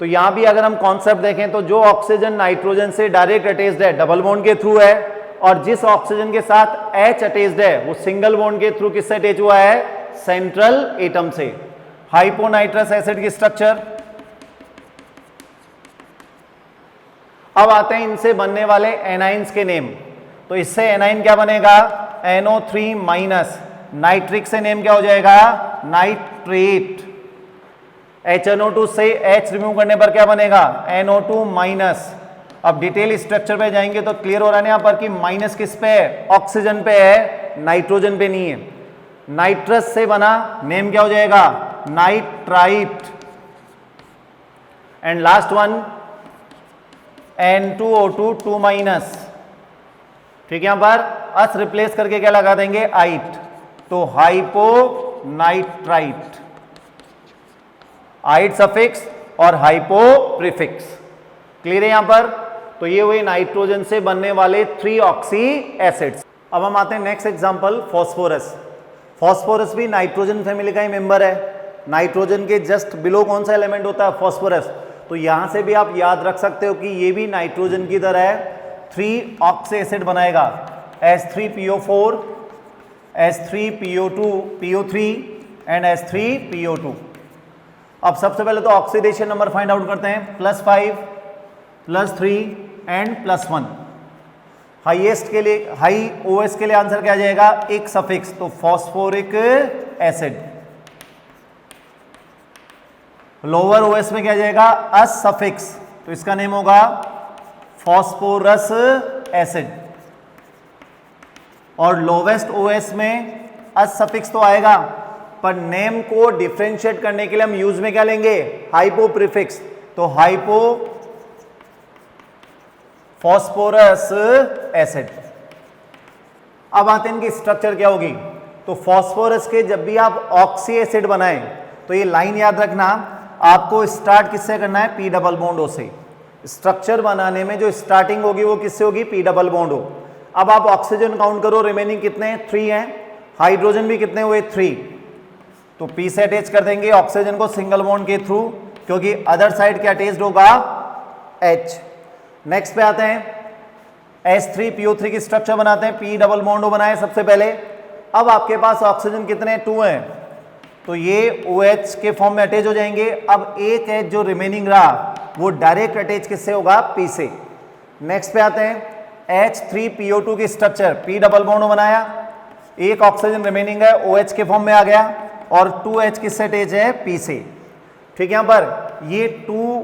Speaker 1: तो यहां भी अगर हम कॉन्सेप्ट देखें तो जो ऑक्सीजन नाइट्रोजन से डायरेक्ट अटैच्ड है डबल बॉन्ड के थ्रू है, और जिस ऑक्सीजन के साथ H अटैच्ड है वो सिंगल बॉन्ड के थ्रू किससे अटैच हुआ है, सेंट्रल एटम से। हाइपोनाइट्रस एसिड की स्ट्रक्चर। अब आते हैं इनसे बनने वाले एनाइंस के नेम। तो इससे एनाइन क्या बनेगा, NO3-। नाइट्रिक से नेम क्या हो जाएगा, नाइट्रेट। HNO2 से H रिमूव करने पर क्या बनेगा, NO2-। अब डिटेल स्ट्रक्चर पे जाएंगे तो क्लियर हो रहा है यहाँ पर कि माइनस किस पे है, ऑक्सीजन पे है, नाइट्रोजन पे नहीं है। नाइट्रस से बना नेम क्या हो जाएगा, nitrite. And last one N2O2 2-। ठीक है, यहां पर अस रिप्लेस करके क्या लगा देंगे, आइट, तो हाइपोनाइट्राइट। आइट सफिक्स और हाइपो प्रीफिक्स। क्लियर है यहां पर। तो ये हुए नाइट्रोजन से बनने वाले 3 ऑक्सी एसिड्स। अब हम आते हैं नेक्स्ट एग्जांपल, फॉस्फोरस। फॉस्फोरस भी नाइट्रोजन फैमिली का ही मेंबर है। नाइट्रोजन के जस्ट बिलो कौन सा एलिमेंट होता है, फॉस्फोरस। तो यहां से भी आप याद रख सकते हो कि ये भी नाइट्रोजन की तरह है, 3 ऑक्सी एसिड बनाएगा, H3PO4, H3PO2 PO3 and H3PO2। अब सबसे पहले तो ऑक्सीडेशन नंबर फाइंड आउट करते हैं, +5 +3 एंड +1। हाईएस्ट के लिए, हाई OS के लिए आंसर क्या आ जाएगा, एक सफिक्स, तो फॉस्फोरिक एसिड। लोअर OS में क्या आ जाएगा, अस सफिक्स, तो इसका नेम होगा फॉस्फोरस एसिड। और लोवेस्ट OS में अस सफिक्स तो आएगा, पर नेम को डिफरेंशिएट करने के लिए हम यूज में क्या लेंगे, हाइपो प्रीफिक्स, तो हाइपो फॉस्फोरस एसिड। अब आते हैं इनकी स्ट्रक्चर क्या होगी। तो फॉस्फोरस के जब भी आप ऑक्सी एसिड बनाएं तो ये लाइन याद रखना, आपको स्टार्ट किससे करना है, P डबल बॉन्ड O से। स्ट्रक्चर बनाने में जो स्टार्टिंग होगी वो किससे होगी, P डबल बॉन्ड O। अब आप ऑक्सीजन काउंट करो, रिमेनिंग कितने हैं, 3 हैं। हाइड्रोजन भी कितने हुए, 3। तो P से अटैच कर देंगे ऑक्सीजन को सिंगल बॉन्ड के थ्रू, क्योंकि अदर साइड क्या अटैच्ड होगा, H। नेक्स्ट पे आते हैं, H3PO3 की स्ट्रक्चर बनाते हैं, P डबल बॉन्ड O बनाए सबसे पहले। अब आपके पास ऑक्सीजन कितने, 2 हैं, तो ये OH के फॉर्म में अटैच हो जाएंगे। अब एक H जो रिमेनिंग रहा वो डायरेक्ट अटैच किससे होगा, P से। नेक्स्ट पे आते हैं, H3PO2 की structure, P double bond O बनाया, एक ऑक्सीजन रिमेनिंग है, OH के फॉर्म में आ गया, और 2H किससे अटैच है, P से। ठीक है, यहां पर ये 2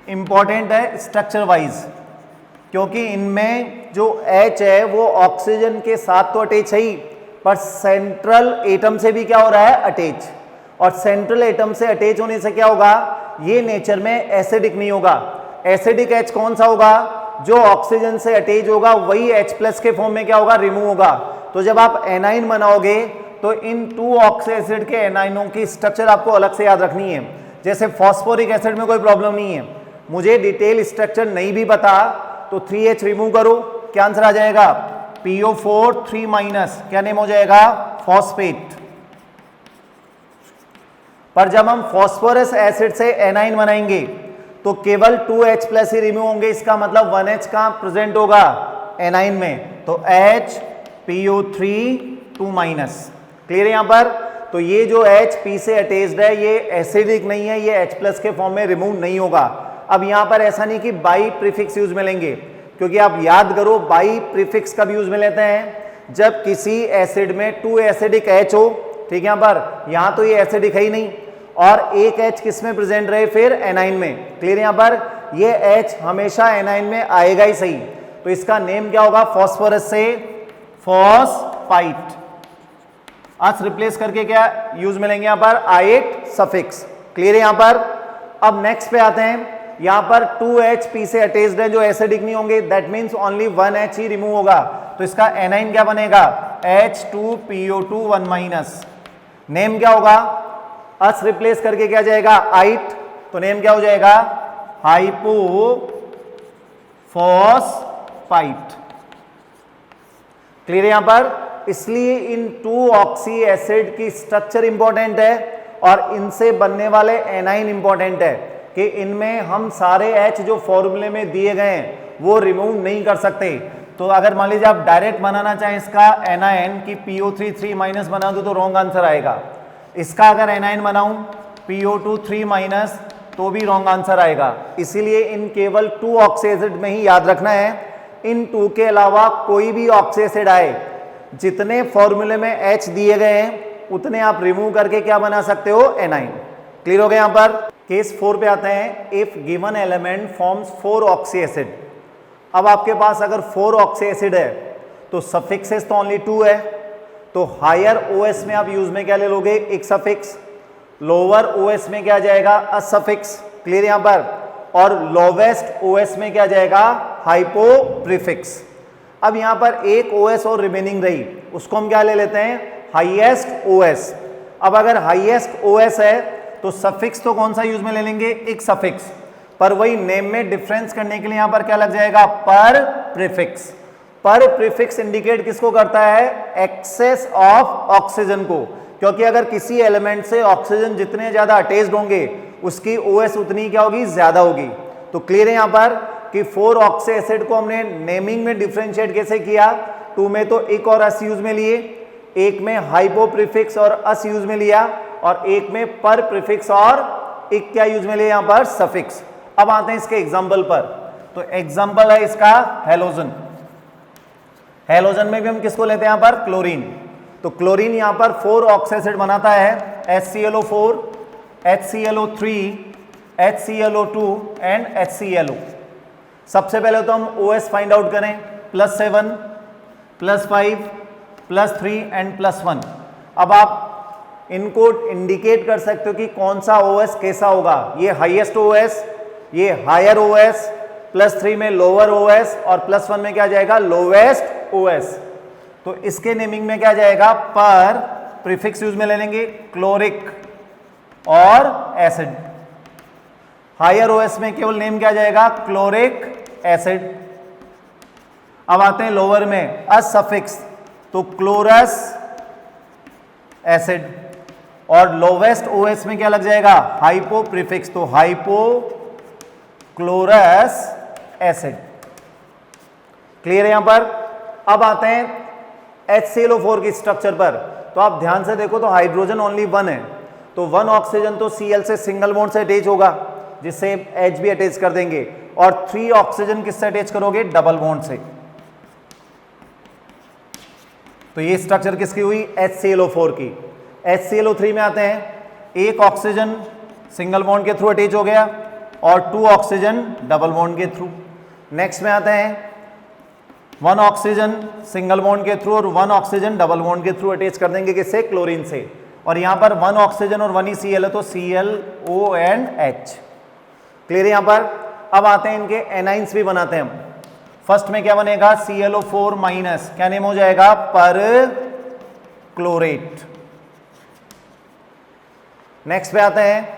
Speaker 1: इंपॉर्टेंट है स्ट्रक्चर वाइज, क्योंकि इनमें जो H है वो ऑक्सीजन के साथ तो अटैच है ही, पर सेंट्रल एटम से भी क्या हो रहा है, अटैच। और सेंट्रल एटम से अटैच होने से क्या होगा, ये नेचर में एसिडिक नहीं होगा। एसिडिक H कौन सा होगा, जो ऑक्सीजन से अटैच होगा वही H+ के फॉर्म में क्या होगा, रिमूव होगा। तो जब आप एनाइन बनाओगे तो इन 2 ऑक्सी एसिड के एनाइनों की स्ट्रक्चर आपको अलग से याद रखनी है। जैसे फॉस्फोरिक एसिड में कोई प्रॉब्लम नहीं है, मुझे डिटेल स्ट्रक्चर नहीं भी पता तो 3H रिमूव करो, क्या आंसर आ जाएगा? PO4 3-, क्या नेम हो जाएगा? फॉस्फेट। पर जब हम फॉस्फोरस एसिड से एनाइन बनाएंगे तो केवल 2H+ ही रिमूव होंगे, इसका मतलब 1H कहां प्रेजेंट होगा? एनाइन में, तो H PO3 2-। क्लियर है यहां पर? तो ये जो H P से अटैच्ड है ये एसिडिक नहीं है, ये H+ के फॉर्म में रिमूव नहीं होगा। अब यहां पर ऐसा नहीं कि बाई प्रीफिक्स यूज में लेंगे, क्योंकि आप याद करो बाई प्रीफिक्स कब यूज में लेते हैं? जब किसी एसिड में 2 एसिडिक H हो, ठीक है, यहां पर यहां तो ये एसिडिक है ही नहीं, और एक H किस में प्रेजेंट रहे? फिर एनाइन में। क्लियर यहां पर? ये H हमेशा एनाइन में आएगा ही सही, तो इसका नेम क्या होगा? फॉस्फोरस से फॉस्फाइट। आज रिप्लेस करके क्या यूज में लेंगे? यहां पर आइट सफिक्स। क्लियर है यहां पर? अब नेक्स्ट पे आते हैं, यहां पर 2H P से अटैच्ड है जो एसिडिक नहीं होंगे, that means only 1H he remove होगा, तो इसका एनाइन क्या बनेगा? H2PO2 1-। नेम क्या होगा? अस रिप्लेस करके क्या जाएगा? आइट, तो नेम क्या हो जाएगा? हाइपोफॉस्फाइट। क्लियर है यहां पर? इसलिए इन 2 ऑक्सी एसिड की स्ट्रक्चर इंपॉर्टेंट है और इनसे बनने वाले एनाइन इंपॉर्टेंट है कि इनमें हम सारे H जो फॉर्मूले में दिए गए हैं वो रिमूव नहीं कर सकते। तो अगर मान लीजिए आप डायरेक्ट बनाना चाहें इसका एनाइन की PO3 3- बना दो तो रॉन्ग आंसर आएगा। इसका अगर एनाइन बनाऊं PO2 3- तो भी रॉन्ग आंसर आएगा। इसीलिए इन केवल 2 ऑक्सी एसिड में ही याद रखना है, इन 2 के अलावा कोई भी ऑक्सी एसिड आए, जितने फॉर्मूले में H दिए गए हैं उतने आप रिमूव करके क्या बना सकते हो? एनाइन। क्लियर हो गया यहां पर? केस 4 पे आते हैं। If given element forms 4 oxy acid. अब आपके पास अगर 4 ऑक्सी एसिड है तो सफिक्सेस तो ओनली 2 है, तो हायर OS में आप यूज में क्या ले लोगे? एक सफिक्स। लोअर OS में क्या जाएगा? अ सफिक्स। क्लियर यहां पर? और लोवेस्ट OS में क्या जाएगा? Hypo prefix. अब यहां पर एक OS और रिमेनिंग रही, उसको हम क्या ले लेते हैं? Highest OS। अब अगर हाईएस्ट OS है तो सफिक्स तो कौन सा यूज में ले लेंगे? एक सफिक्स। पर वही नेम में डिफरेंस करने के लिए यहां पर क्या लग जाएगा? पर प्रीफिक्स। पर प्रीफिक्स इंडिकेट किसको करता है? एक्सेस ऑफ ऑक्सीजन को, क्योंकि अगर किसी एलिमेंट से ऑक्सीजन जितने ज्यादा अटैच्ड होंगे उसकी OS उतनी क्या होगी? ज्यादा होगी। तो क्लियर है यहां पर कि 4 ऑक्सी एसिड को हमने नेमिंग में डिफरेंशिएट कैसे किया? 2 में तो एक और अस यूज में लिए, एक में हाइपो प्रीफिक्स और अस यूज में लिया, और एक में पर प्रीफिक्स और एक क्या यूज में लिया? यहां पर सफिक्स। अब आते हैं इसके एग्जाम्पल पर। तो एग्जाम्पल है इसका हेलोजन। हेलोजन में भी हम किसको लेते हैं? यहां पर क्लोरीन। तो क्लोरीन यहां पर 4 ऑक्सी एसिड बनाता है, HClO4, HClO3, HClO2 and HClO। सबसे पहले तो हम OS फाइंड आउट करें, +7, +5, +3 एंड +1। अब आप इनको इंडिकेट कर सकते हो कि कौन सा OS कैसा होगा। ये हाईएस्ट OS, ये हायर OS, +3 में लोअर OS और +1 में क्या जाएगा? Lowest OS। तो इसके नेमिंग में क्या जाएगा? पर प्रीफिक्स यूज में ले लेंगे, क्लोरिक और एसिड। हायर OS में केवल नेम क्या जाएगा? Chloric acid. अब आते हैं लोअर में, अ सफिक्स, तो क्लोरस एसिड। और लोवेस्ट OS में क्या लग जाएगा? हाइपो प्रीफिक्स, तो हाइपो क्लोरस एसिड। क्लियर है यहां पर? अब आते हैं HClO4 की स्ट्रक्चर पर। तो आप ध्यान से देखो तो हाइड्रोजन ओनली 1 है, तो 1 ऑक्सीजन तो Cl से सिंगल बॉन्ड से अटैच होगा, जिससे H भी अटैच कर देंगे, और 3 ऑक्सीजन किससे अटैच करोगे? डबल बॉन्ड से। तो ये स्ट्रक्चर किसकी हुई? HClO4 की। HClO3 में आते हैं, एक ऑक्सीजन सिंगल बॉन्ड के थ्रू अटैच हो गया और 2 ऑक्सीजन डबल बॉन्ड के थ्रू। नेक्स्ट में आते हैं 1 ऑक्सीजन सिंगल बॉन्ड के थ्रू और 1 ऑक्सीजन डबल बॉन्ड के थ्रू अटैच कर देंगे, किससे? क्लोरीन से। और यहां पर 1 ऑक्सीजन और 1 ही Cl है, तो ClO एंड H। क्लियर है यहां पर? अब आते हैं इनके एनाइंस भी बनाते हैं हम। फर्स्ट में क्या बनेगा? ClO4-, क्या नेम हो जाएगा? पर क्लोरेट। नेक्स्ट पे आते हैं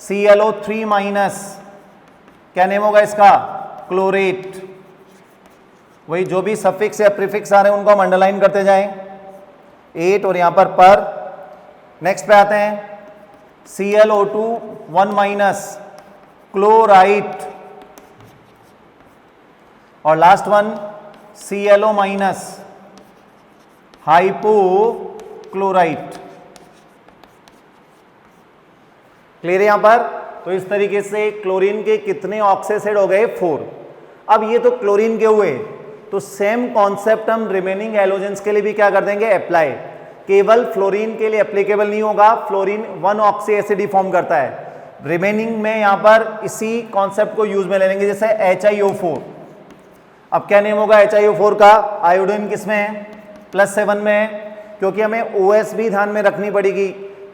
Speaker 1: ClO3 माइनस, क्या नेम होगा इसका? क्लोरेट। वही जो भी सफिक्स या प्रीफिक्स आ रहे हैं उनको हम अंडरलाइन करते जाएं, 8 और यहां पर। नेक्स्ट पे आते हैं ClO2 1 माइनस, क्लोराइट। और last one ClO minus, hypochlorite. Clear है यहां पर? तो इस तरीके से क्लोरीन के कितने ऑक्सीसेड हो गए? 4। अब ये तो क्लोरीन के हुए, तो सेम कॉन्सेप्ट हम रिमेनिंग हैलोजेंस के लिए भी क्या कर देंगे? अप्लाई। केवल फ्लोरीन के लिए एप्लीकेबल नहीं होगा, फ्लोरीन 1 ऑक्सी एसिड ही फॉर्म करता है। रिमेनिंग में यहां पर इसी कॉन्सेप्ट को यूज में ले लेंगे, जैसे HiO4। अब क्या नेम होगा HiO4 का? आयोडीन किस में है? +7 में है, क्योंकि हमें OS भी ध्यान में रखनी पड़ेगी।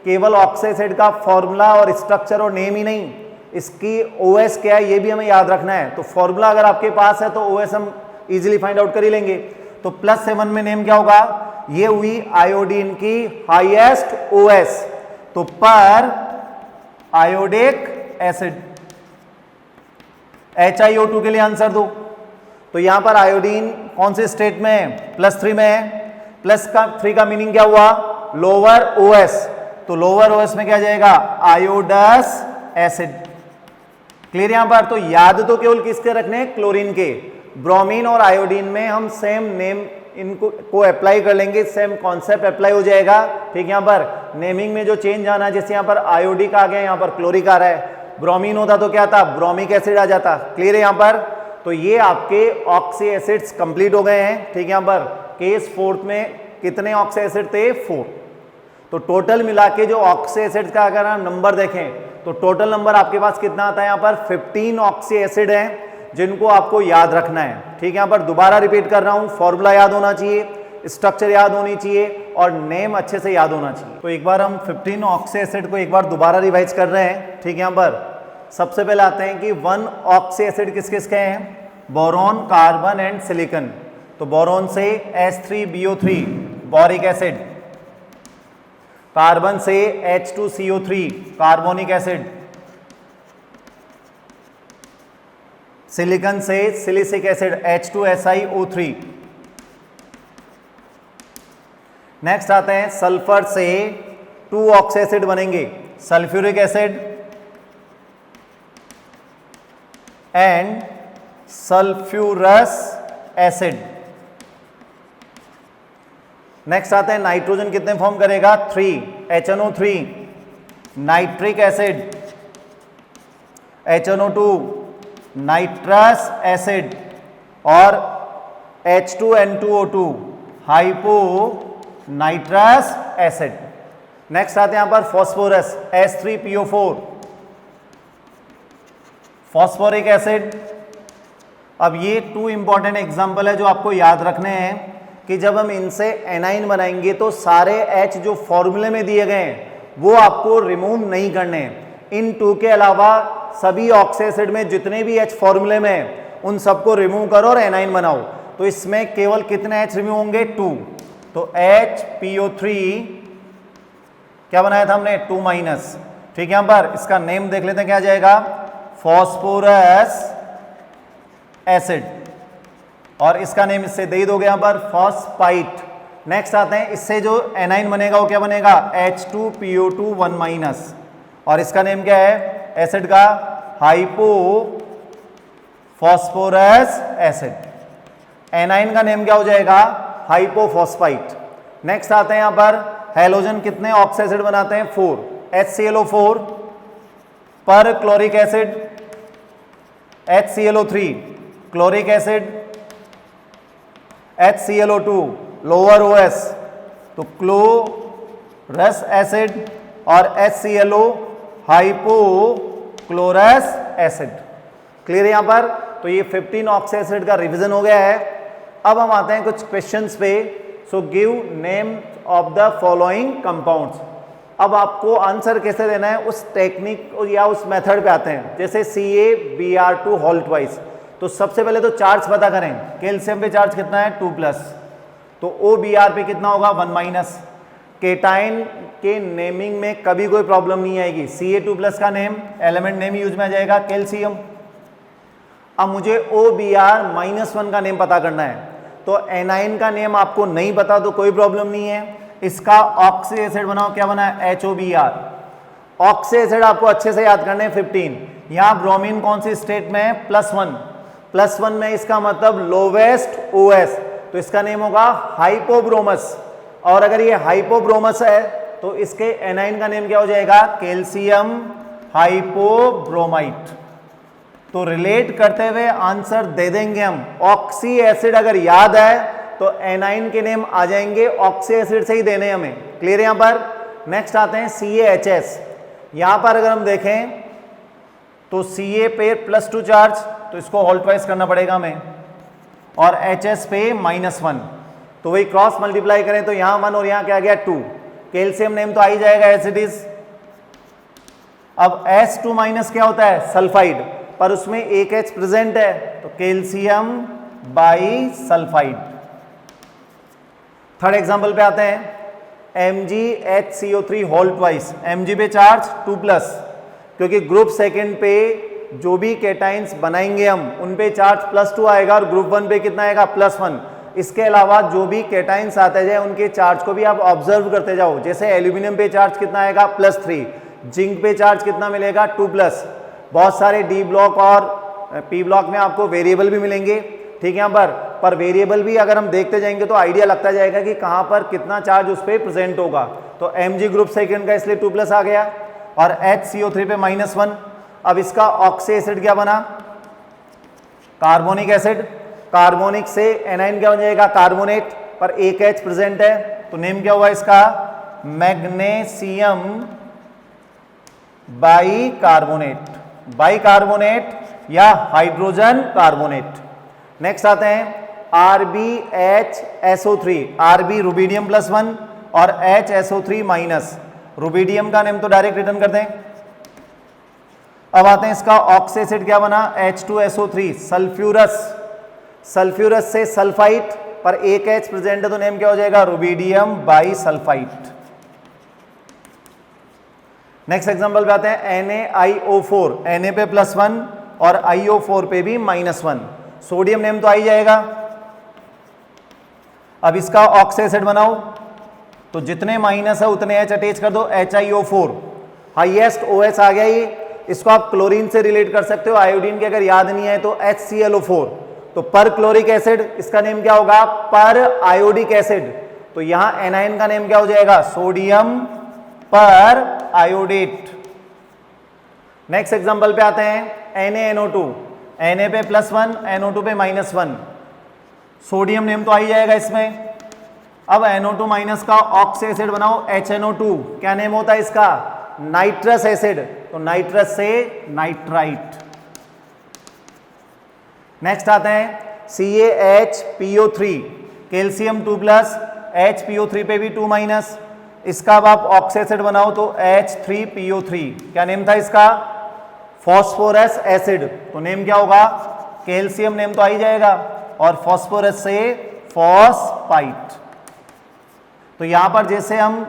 Speaker 1: केवल ऑक्सीसेड का फॉर्मूला और स्ट्रक्चर और नेम ही नहीं, इसकी OS क्या है ये भी हमें याद रखना है। तो फॉर्मूला अगर आपके पास है तो OS हम इजीली फाइंड आउट कर ही लेंगे। तो +7 में नेम क्या होगा? ये हुई आयोडीन की हाईएस्ट OS, तो पर आयोडिक एसिड। HiO2 के लिए आंसर दो। तो यहां पर आयोडीन कौन से स्टेट में है? +3 में है। +3 का मीनिंग क्या हुआ? Lower OS। तो लोअर OS में क्या जाएगा? आयोडस एसिड। क्लियर यहां पर? तो याद तो केवल किसके रखने हैं? क्लोरीन के। ब्रोमीन और आयोडीन में हम सेम नेम इनको को अप्लाई कर लेंगे, सेम कॉन्सेप्ट अप्लाई हो जाएगा। ठीक, यहां पर नेमिंग में जो चेंज आना है, जैसे यहां पर आयोडिक आ गया, यहां पर क्लोरिक आ रहा है। ब्रोमीन होता तो क्या था? ब्रोमिक एसिड आ जाता। क्लियर है यहां पर? तो ये आपके ऑक्सी एसिड्स कंप्लीट हो गए हैं। ठीक है, यहां पर केस 4 में कितने ऑक्सी एसिड थे? 4। तो टोटल मिला के जो ऑक्सी एसिड्स का अगर हम नंबर देखें तो टोटल नंबर आपके पास कितना आता है? यहां पर 15 ऑक्सी एसिड हैं जिनको आपको याद रखना है। ठीक है, यहां पर दोबारा रिपीट कर रहा हूं, फॉर्मूला याद होना चाहिए, स्ट्रक्चर याद होनी चाहिए और नेम अच्छे से याद होना चाहिए। तो एक बार हम 15 ऑक्सी एसिड को एक बार दोबारा रिवाइज कर रहे हैं। ठीक है, यहां पर सबसे पहले आते हैं कि 1 ऑक्सी एसिड किस किस के हैं? Boron, carbon and silicon. तो बोरॉन से H3BO3 बोरिक एसिड, कार्बन से H2CO3 कार्बोनिक एसिड, सिलिकॉन से सिलिसिक एसिड H2SiO3। नेक्स्ट आते हैं सल्फर से 2 ऑक्सी एसिड बनेंगे, sulphuric acid and sulphurous acid. Next आते हैं नाइट्रोजन कितने फॉर्म करेगा? 3 HNO3, nitric acid HNO2, nitrous acid और H2N2O2 hypo nitrous acid. Next आते हैं यहां पर फॉस्फोरस H3PO4 फॉस्फोरिक एसिड। अब ये 2 इंपॉर्टेंट एग्जाम्पल है जो आपको याद रखने हैं कि जब हम इनसे एनाइन बनाएंगे तो सारे H जो फॉर्मूले में दिए गए हैं वो आपको रिमूव नहीं करने हैं। इन 2 के अलावा सभी ऑक्सी एसिड में जितने भी H फॉर्मूले में हैं उन सबको रिमूव करो और एनाइन बनाओ। तो इसमें केवल कितने H रिमूव होंगे? 2। तो HPO3 क्या बनाया था हमने? 2 माइनस। ठीक है, यहां पर इसका नेम देख लेते हैं क्या जाएगा? Phosphorous acid. और इसका नेम इससे दे ही दोगे यहां पर, फॉस्फाइट। नेक्स्ट आते हैं इससे जो एनाइन बनेगा वो क्या बनेगा? H2PO2 1 minus. और इसका नेम क्या है एसिड का? Hypo phosphorous acid. एनाइन का नेम क्या हो जाएगा? हाइपोफॉस्फाइट। नेक्स्ट आते हैं यहां पर हैलोजन कितने ऑक्सी एसिड बनाते हैं? 4 HClO4 perchloric acid HClO3 chloric acid HClO2 lower OS तो क्लोरस एसिड और HClO हाइपोक्लोरस एसिड। क्लियर है यहां पर? तो ये 15 ऑक्सी एसिड का रिवीजन हो गया है। अब हम आते हैं कुछ क्वेश्चंस पे। So give name of the following compounds. अब आपको आंसर कैसे देना है उस टेक्निक या उस मेथड पे आते हैं। जैसे CaBr2 होल ट्वाइस, तो सबसे पहले तो चार्ज पता करें। कैल्शियम पे चार्ज कितना है? 2+, तो OBr पे कितना होगा? 1 माइनस। केटाइन के नेमिंग में कभी कोई प्रॉब्लम नहीं आएगी। Ca2+ का नेम एलिमेंट नेम यूज में आ जाएगा कैल्शियम। अब मुझे OBr-1 का नेम पता करना है, तो एनाइन का नेम आपको नहीं पता तो कोई प्रॉब्लम नहीं है, इसका ऑक्सी एसिड बनाओ, क्या बना है HOBr। ऑक्सी एसिड आपको अच्छे से याद करने 15। यहां ब्रोमीन कौन सी स्टेट में है +1, +1 में इसका मतलब लोवेस्ट OS, तो इसका नेम होगा हाइपोब्रोमस। और अगर ये हाइपोब्रोमस है तो इसके एनाइन का नेम क्या हो जाएगा कैल्शियम हाइपोब्रोमाइट। तो रिलेट करते हुए आंसर दे देंगे हम। ऑक्सी एसिड अगर याद है तो एनाइन के नेम आ जाएंगे, ऑक्सी एसिड से ही देने हमें। क्लियर यहां पर। नेक्स्ट आते हैं CaHS। यहां पर अगर हम देखें तो Ca पे +2 चार्ज, तो इसको होल्ड वाइज करना पड़ेगा हमें, और HS पे -1, तो वही क्रॉस मल्टीप्लाई करें तो यहां 1 और यहां क्या गया 2। कैल्शियम नेम तो आ ही जाएगा एज इट इज। अब S2- क्या होता है सल्फाइड, पर उसमें एक H प्रेजेंट है, तो कैल्शियम बाईसल्फाइड। थर्ड एग्जांपल पे आते हैं MgHCO3 होल्ड ट्वाइस। Mg पे चार्ज 2+, क्योंकि ग्रुप सेकंड पे जो भी केटाइंस बनाएंगे हम उन पे चार्ज +2 आएगा और ग्रुप 1 पे कितना आएगा +1। इसके अलावा जो भी केटाइंस आते जाए उनके चार्ज को भी आप ऑब्जर्व करते जाओ। जैसे एल्यूमिनियम पे चार्ज कितना आएगा +3, जिंक पे चार्ज कितना मिलेगा 2+। बहुत सारे डी ब्लॉक और पी ब्लॉक में आपको वेरिएबल भी मिलेंगे, ठीक है। यहाँ पर वेरिएबल भी अगर हम देखते जाएंगे तो आइडिया लगता जाएगा कि कहाँ पर कितना चार्ज उस पर प्रेजेंट होगा। तो Mg ग्रुप सेकंड का इसलिए 2+ आ गया, और HCO3 पे -1। अब इसका ऑक्सी एसिड क्या बना कार्बोनिक एसिड। कार्बोनिक से एनाइन क्या हो जाएगा कार्बोनेट, पर एक H प्रेजेंट है, तो नेम क्या हुआ इसका मैग्नीशियम बाइकार्बोनेट। बाइकार्बोनेट या हाइड्रोजन कार्बोनेट। नेक्स्ट आते हैं RbHSO3। Rb रुबीडियम +1 और HSO3-। रुबीडियम का नेम तो डायरेक्ट रिटर्न कर दें। अब आते हैं इसका ऑक्सी एसिड क्या बना H2SO3 सल्फ्यूरस। सल्फ्यूरस से सल्फाइट, पर एक H प्रेजेंट है तो नेम क्या हो जाएगा रुबीडियम बाईसल्फाइट। नेक्स्ट एग्जांपल पे आते हैं NaIO4। Na पे +1 और IO4 पे भी -1। सोडियम नेम तो आ ही जाएगा। अब इसका ऑक्सी एसिड बनाओ, तो जितने माइनस है उतने H अटैच कर दो, HiO4। हाईएस्ट OS आ गया ये। इसको आप क्लोरीन से रिलेट कर सकते हो, आयोडीन के अगर याद नहीं है तो HClO4। तो पर क्लोरिक एसिड, इसका नेम क्या होगा पर आयोडिक एसिड। तो यहां एनाइन का नेम क्या हो जाएगा सोडियम पर आयोडेट। नेक्स्ट एग्जांपल पे आते हैं NaNO2। Na पे +1, NO2 पे -1। सोडियम नेम तो आ ही जाएगा इसमें। अब NO2- का ऑक्सी एसिड बनाओ HNO2। क्या नेम होता है इसका नाइट्रस एसिड, तो नाइट्रस से नाइट्राइट। नेक्स्ट आते हैं CaHPO3। कैल्शियम 2+, HPO3 पे भी 2-। इसका अब आप ऑक्सी एसिड बनाओ तो H3PO3। क्या नेम था इसका फॉस्फोरस एसिड, तो नेम क्या होगा कैल्शियम नेम तो आ ही जाएगा, और फॉस्फोरस से फॉस्फाइट। तो यहां पर जैसे हम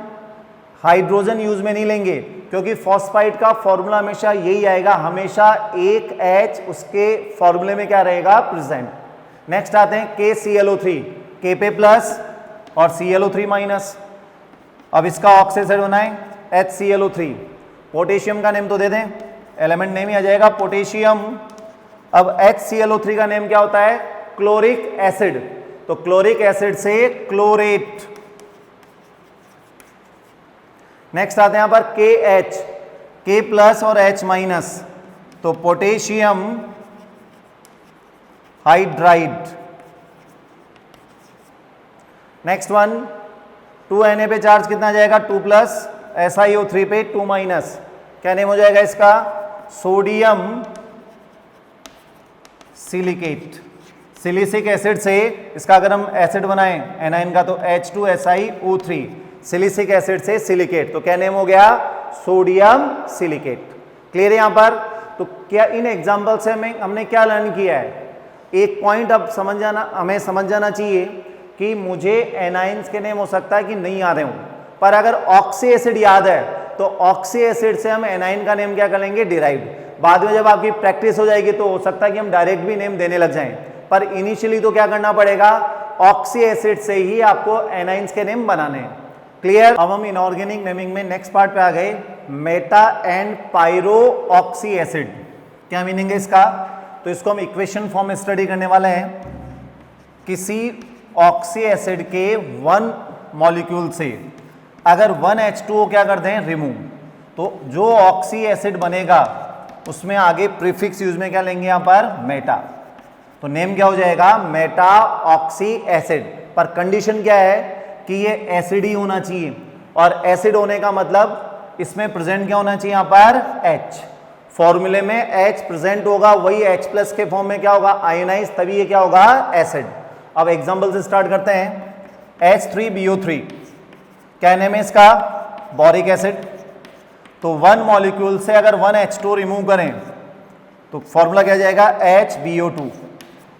Speaker 1: हाइड्रोजन यूज में नहीं लेंगे, क्योंकि फॉस्फाइट का फॉर्मूला हमेशा यही आएगा, हमेशा एक H उसके फॉर्मूले में क्या रहेगा प्रेजेंट। नेक्स्ट आते हैं KClO3। K पे प्लस और Cl3-। अब इसका ऑक्सी एसिड बनाएं HClO3। पोटेशियम का नेम तो दे दें, एलिमेंट नेम ही आ जाएगा पोटेशियम। अब HClO3 का नेम क्या होता है क्लोरिक एसिड, तो क्लोरिक एसिड से क्लोरेट। नेक्स्ट आते हैं यहां पर KH। K+ और H-, तो potassium hydride. Next one 2Na पे चार्ज कितना जाएगा 2+, SiO3 पे 2-। क्या नेम हो जाएगा इसका सोडियम सिलिकेट। सिलिसिक एसिड से इसका अगर हम एसिड बनाएं एनाइन का तो H2SiO3। सिलिसिक एसिड से सिलिकेट, तो क्या नेम हो गया सोडियम सिलिकेट। क्लियर है यहां पर। तो क्या इन एग्जांपल से हमने क्या लर्न किया है, एक पॉइंट अब हमें समझ जाना चाहिए कि मुझे एनाइंस के नेम हो सकता है कि नहीं आ रहे हूं, पर अगर ऑक्सी एसिड याद है तो ऑक्सी एसिड से हम एनाइन का नेम क्या कर लेंगे, डिराइव्ड। बाद में जब आपकी प्रैक्टिस हो जाएगी तो हो सकता है कि हम डायरेक्ट भी नेम देने लग जाएं, पर इनिशियली तो क्या करना पड़ेगा, ऑक्सी एसिड से ही आपको एनाइंस के नेम बनाने हैं। क्लियर। अब हम इनऑर्गेनिक नेमिंग में नेक्स्ट पार्ट पे आ गए, meta and pyro oxy acid. क्या मीनिंग है इसका, तो इसको हम इक्वेशन फॉर्म में स्टडी करने वाले हैं। किसी ऑक्सी एसिड के वन मॉलिक्यूल से अगर 1H2O क्या कर दें, रिमूव, तो जो ऑक्सी एसिड बनेगा उसमें आगे प्रीफिक्स यूज में क्या लेंगे यहां पर, मेटा, तो नेम क्या हो जाएगा, मेटा ऑक्सी एसिड। पर कंडीशन क्या है कि ये एसिड ही होना चाहिए, और एसिड होने का मतलब इसमें प्रेजेंट क्या होना चाहिए यहां पर, H। फॉर्मूले में H प्रेजेंट होगा, वही H प्लस के फॉर्म में क्या होगा, आयोनाइज, तभी ये क्या होगा, एसिड। अब एग्जांपल से स्टार्ट करते हैं। H3BO3 क्या नेम है इसका, बोरिक एसिड। तो वन मॉलिक्यूल से अगर 1H2 रिमूव करें तो फॉर्मूला क्या जाएगा, HBO2।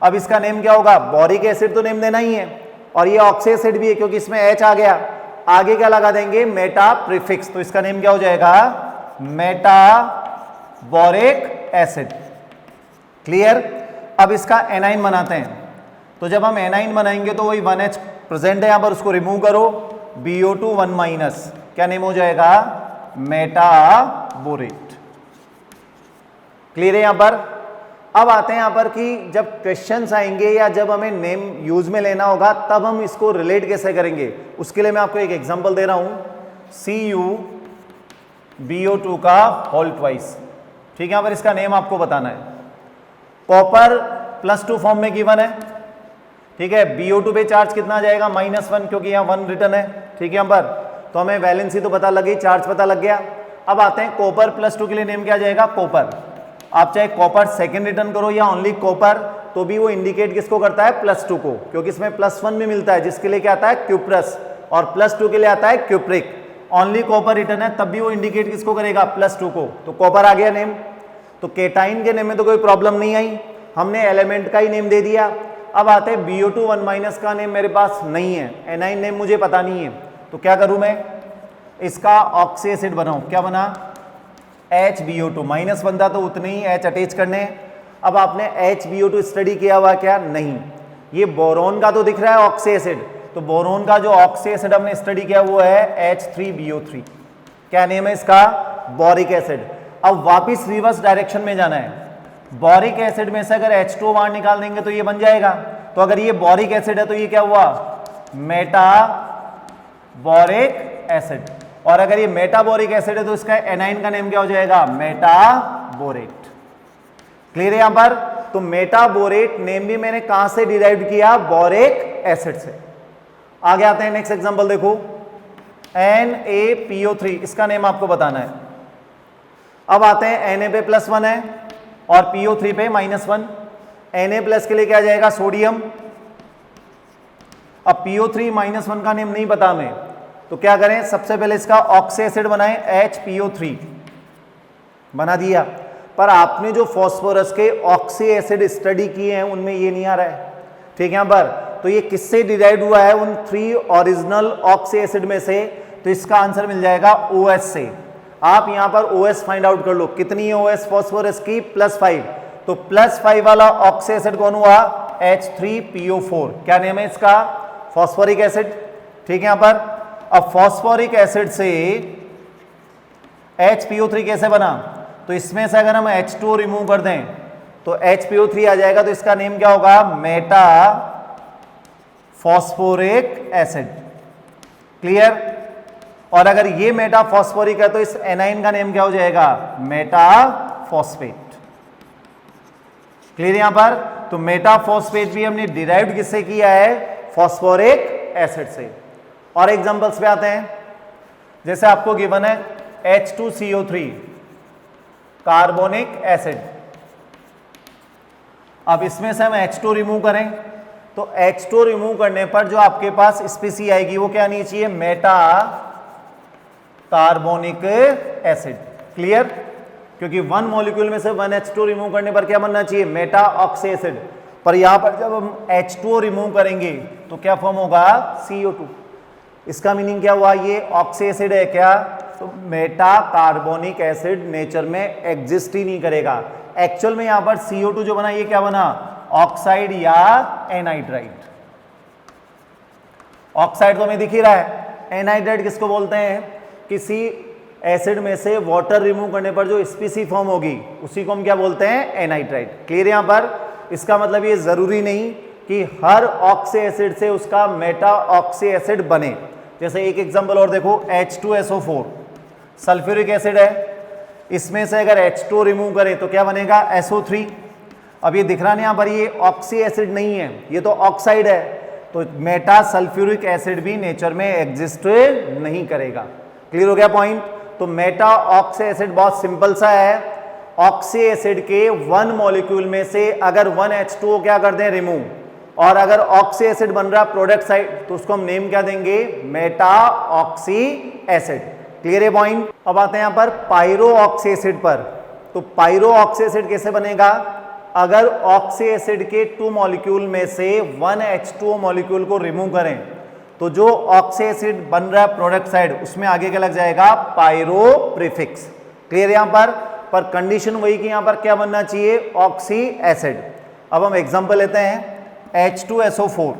Speaker 1: अब इसका नेम क्या होगा, बोरिक एसिड तो नेम देना ही है, और ये ऑक्सी एसिड भी है क्योंकि इसमें H आ गया। आगे क्या लगा देंगे, मेटा प्रीफिक्स, तो इसका नेम क्या हो जाएगा, मेटा बोरिक एसिड। क्लियर। अब इसका एनाइन बनाते हैं, तो जब हम एनाइन बनाएंगे तो वही 1H प्रेजेंट है यहां पर, उसको रिमूव करो, BO2 1 माइनस, क्या नेम हो जाएगा, मेटाबोरेट। क्लियर है यहां पर। अब आते हैं यहां पर कि जब क्वेश्चंस आएंगे या जब हमें नेम यूज में लेना होगा तब हम इसको रिलेट कैसे करेंगे, उसके लिए मैं आपको एक एग्जांपल दे रहा हूं, CuBO2 का होल ट्वाइस। ठीक है, यहां पर इसका नेम आपको बताना है। कॉपर +2 फॉर्म में गिवन है, ठीक है। BO2 पे चार्ज कितना आ जाएगा, -1, क्योंकि यहाँ 1 रिटर्न है, ठीक है। यहाँ पर तो हमें वैलेंसी तो पता लगी, चार्ज पता लग गया। अब आते हैं कॉपर +2 के लिए नेम क्या जाएगा, कॉपर। आप चाहे कॉपर सेकंड रिटर्न करो या ओनली कॉपर, तो भी वो इंडिकेट किसको करता है, +2 को, क्योंकि इसमें +1 भी मिलता है जिसके लिए क्या आता है, क्यूप्रस, और +2 के लिए आता है क्यूप्रिक। ओनली कॉपर रिटर्न है तब भी वो इंडिकेट किसको करेगा, +2 को, तो कॉपर आ गया नेम। तो केटाइन के नेम में तो कोई प्रॉब्लम नहीं आई, हमने एलिमेंट का ही नेम दे दिया। अब आते हैं BO2 1 माइनस का नेम मेरे पास नहीं है, एनाइन नेम मुझे पता नहीं है, तो क्या करूं मैं, इसका ऑक्सी एसिड बनाऊं, क्या बना, HBO2, माइनस बनता तो उतने ही H अटैच करने। अब आपने HBO2 स्टडी किया हुआ क्या, नहीं। ये बोरोन का तो दिख रहा है ऑक्सी एसिड, तो बोरोन का जो ऑक्सी एसिड हमने स्टडी किया वो है H3BO3। क्या नेम है इसका, बोरिक एसिड। अब वापिस रिवर्स डायरेक्शन में जाना है, बोरिक एसिड में से अगर H2 बाहर निकाल देंगे तो ये बन जाएगा। तो अगर ये बोरिक एसिड है तो ये क्या हुआ, मेटाबोरिक एसिड, और अगर ये मेटाबोरिक एसिड है तो इसका एनाइन का नेम क्या हो जाएगा, मेटाबोरेट। क्लियर है यहां पर। तो मेटाबोरेट नेम भी मैंने कहां से डिराइव किया, बोरिक एसिड से। आगे आते हैं, नेक्स्ट एग्जांपल देखो, NaPO3, इसका नेम आपको बताना है। अब आते हैं Na पे +1 है और PO3 पे -1। Na+ के लिए क्या जाएगा, सोडियम। अब PO3 -1 का नेम नहीं पता हमें, तो क्या करें, सबसे पहले इसका ऑक्सी एसिड बनाएं, HPO3 बना दिया। पर आपने जो फास्फोरस के ऑक्सी एसिड स्टडी किए हैं उनमें ये नहीं आ रहा है, ठीक है। यहाँ पर तो ये किससे डिराइव हुआ है, उन 3 ओरिजिनल ऑक्सी एसिड में से, तो इसका आंसर मिल जाएगा OS से। आप यहां पर OS फाइंड आउट कर लो, कितनी है OS फास्फोरस की, +5, तो +5 वाला ऑक्सी एसिड कौन हुआ, H3PO4। क्या नेम है इसका, फास्फोरिक एसिड, ठीक है। यहां पर अब फास्फोरिक एसिड से HPO3 कैसे बना, तो इसमें से अगर हम H2 रिमूव कर दें तो HPO3 आ जाएगा, तो इसका नेम क्या होगा, मेटा फॉस्फोरिक एसिड। क्लियर। और अगर ये मेटा फॉस्फोरिक है तो इस एनाइन का नेम क्या हो जाएगा, मेटा फॉस्फेट। क्लियर यहां पर। तो मेटा फॉस्फेट भी हमने डिराइव्ड किससे किया है, फॉस्फोरिक एसिड से। और एग्जांपल्स पे आते हैं, जैसे आपको गिवन है H2CO3 कार्बोनिक एसिड। अब इसमें से हम H2 रिमूव करें तो H2 रिमूव करने पर जो आपके पास स्पीसी आएगी वो क्या आनी चाहिए, मेटा कार्बोनिक एसिड। क्लियर। क्योंकि 1 मॉलिक्यूल में से 1H2 रिमूव करने पर क्या बनना चाहिए, मेटा ऑक्सी एसिड। पर यहां पर जब हम H2O रिमूव करेंगे तो क्या फॉर्म होगा, CO2। इसका मीनिंग क्या हुआ, ये ऑक्सी एसिड है क्या, तो मेटा कार्बोनिक एसिड नेचर में एग्जिस्ट ही नहीं करेगा। एक्चुअल में यहां पर CO2 जो बना ये क्या बना, ऑक्साइड या एनहाइड्राइड। ऑक्साइड तो हमें दिख ही रहा है, एनहाइड्राइड किसको बोलते हैं, किसी एसिड में से वाटर रिमूव करने पर जो स्पीसी फॉर्म होगी उसी को हम क्या बोलते हैं, एनहाइड्राइड। क्लियर यहां पर, इसका मतलब ये जरूरी नहीं कि हर ऑक्सी एसिड से उसका मेटा ऑक्सी एसिड बने। जैसे एक एग्जांपल और देखो, H2SO4 सल्फ्यूरिक एसिड है, इसमें से अगर H2 रिमूव करें तो क्या बनेगा, SO3। अब ये दिख रहा नहीं यहाँ पर, ये ऑक्सी एसिड नहीं है, ये तो ऑक्साइड है, तो मेटा सल्फ्यूरिक एसिड भी नेचर में एग्जिस्ट नहीं करेगा। क्लियर हो गया पॉइंट। तो मेटा ऑक्सी एसिड बहुत सिंपल सा है, ऑक्सी एसिड के वन मॉलिक्यूल में से अगर 1H2O क्या कर दें, रिमूव, और अगर ऑक्सी एसिड बन रहा प्रोडक्ट साइड तो उसको हम नेम क्या देंगे, मेटा ऑक्सी एसिड। क्लियर है पॉइंट। अब आते हैं यहां पर पायरो ऑक्सी एसिड पर। तो पायरो ऑक्सी एसिड कैसे बनेगा, अगर ऑक्सी एसिड के 2 मॉलिक्यूल में से 1H2O मॉलिक्यूल को रिमूव करें तो जो ऑक्सी एसिड बन रहा है प्रोडक्ट साइड उसमें आगे क्या लग जाएगा, पायरो प्रीफिक्स। क्लियर यहां पर कंडीशन वही कि यहां पर क्या बनना चाहिए, ऑक्सी एसिड। अब हम एग्जांपल लेते हैं, H2SO4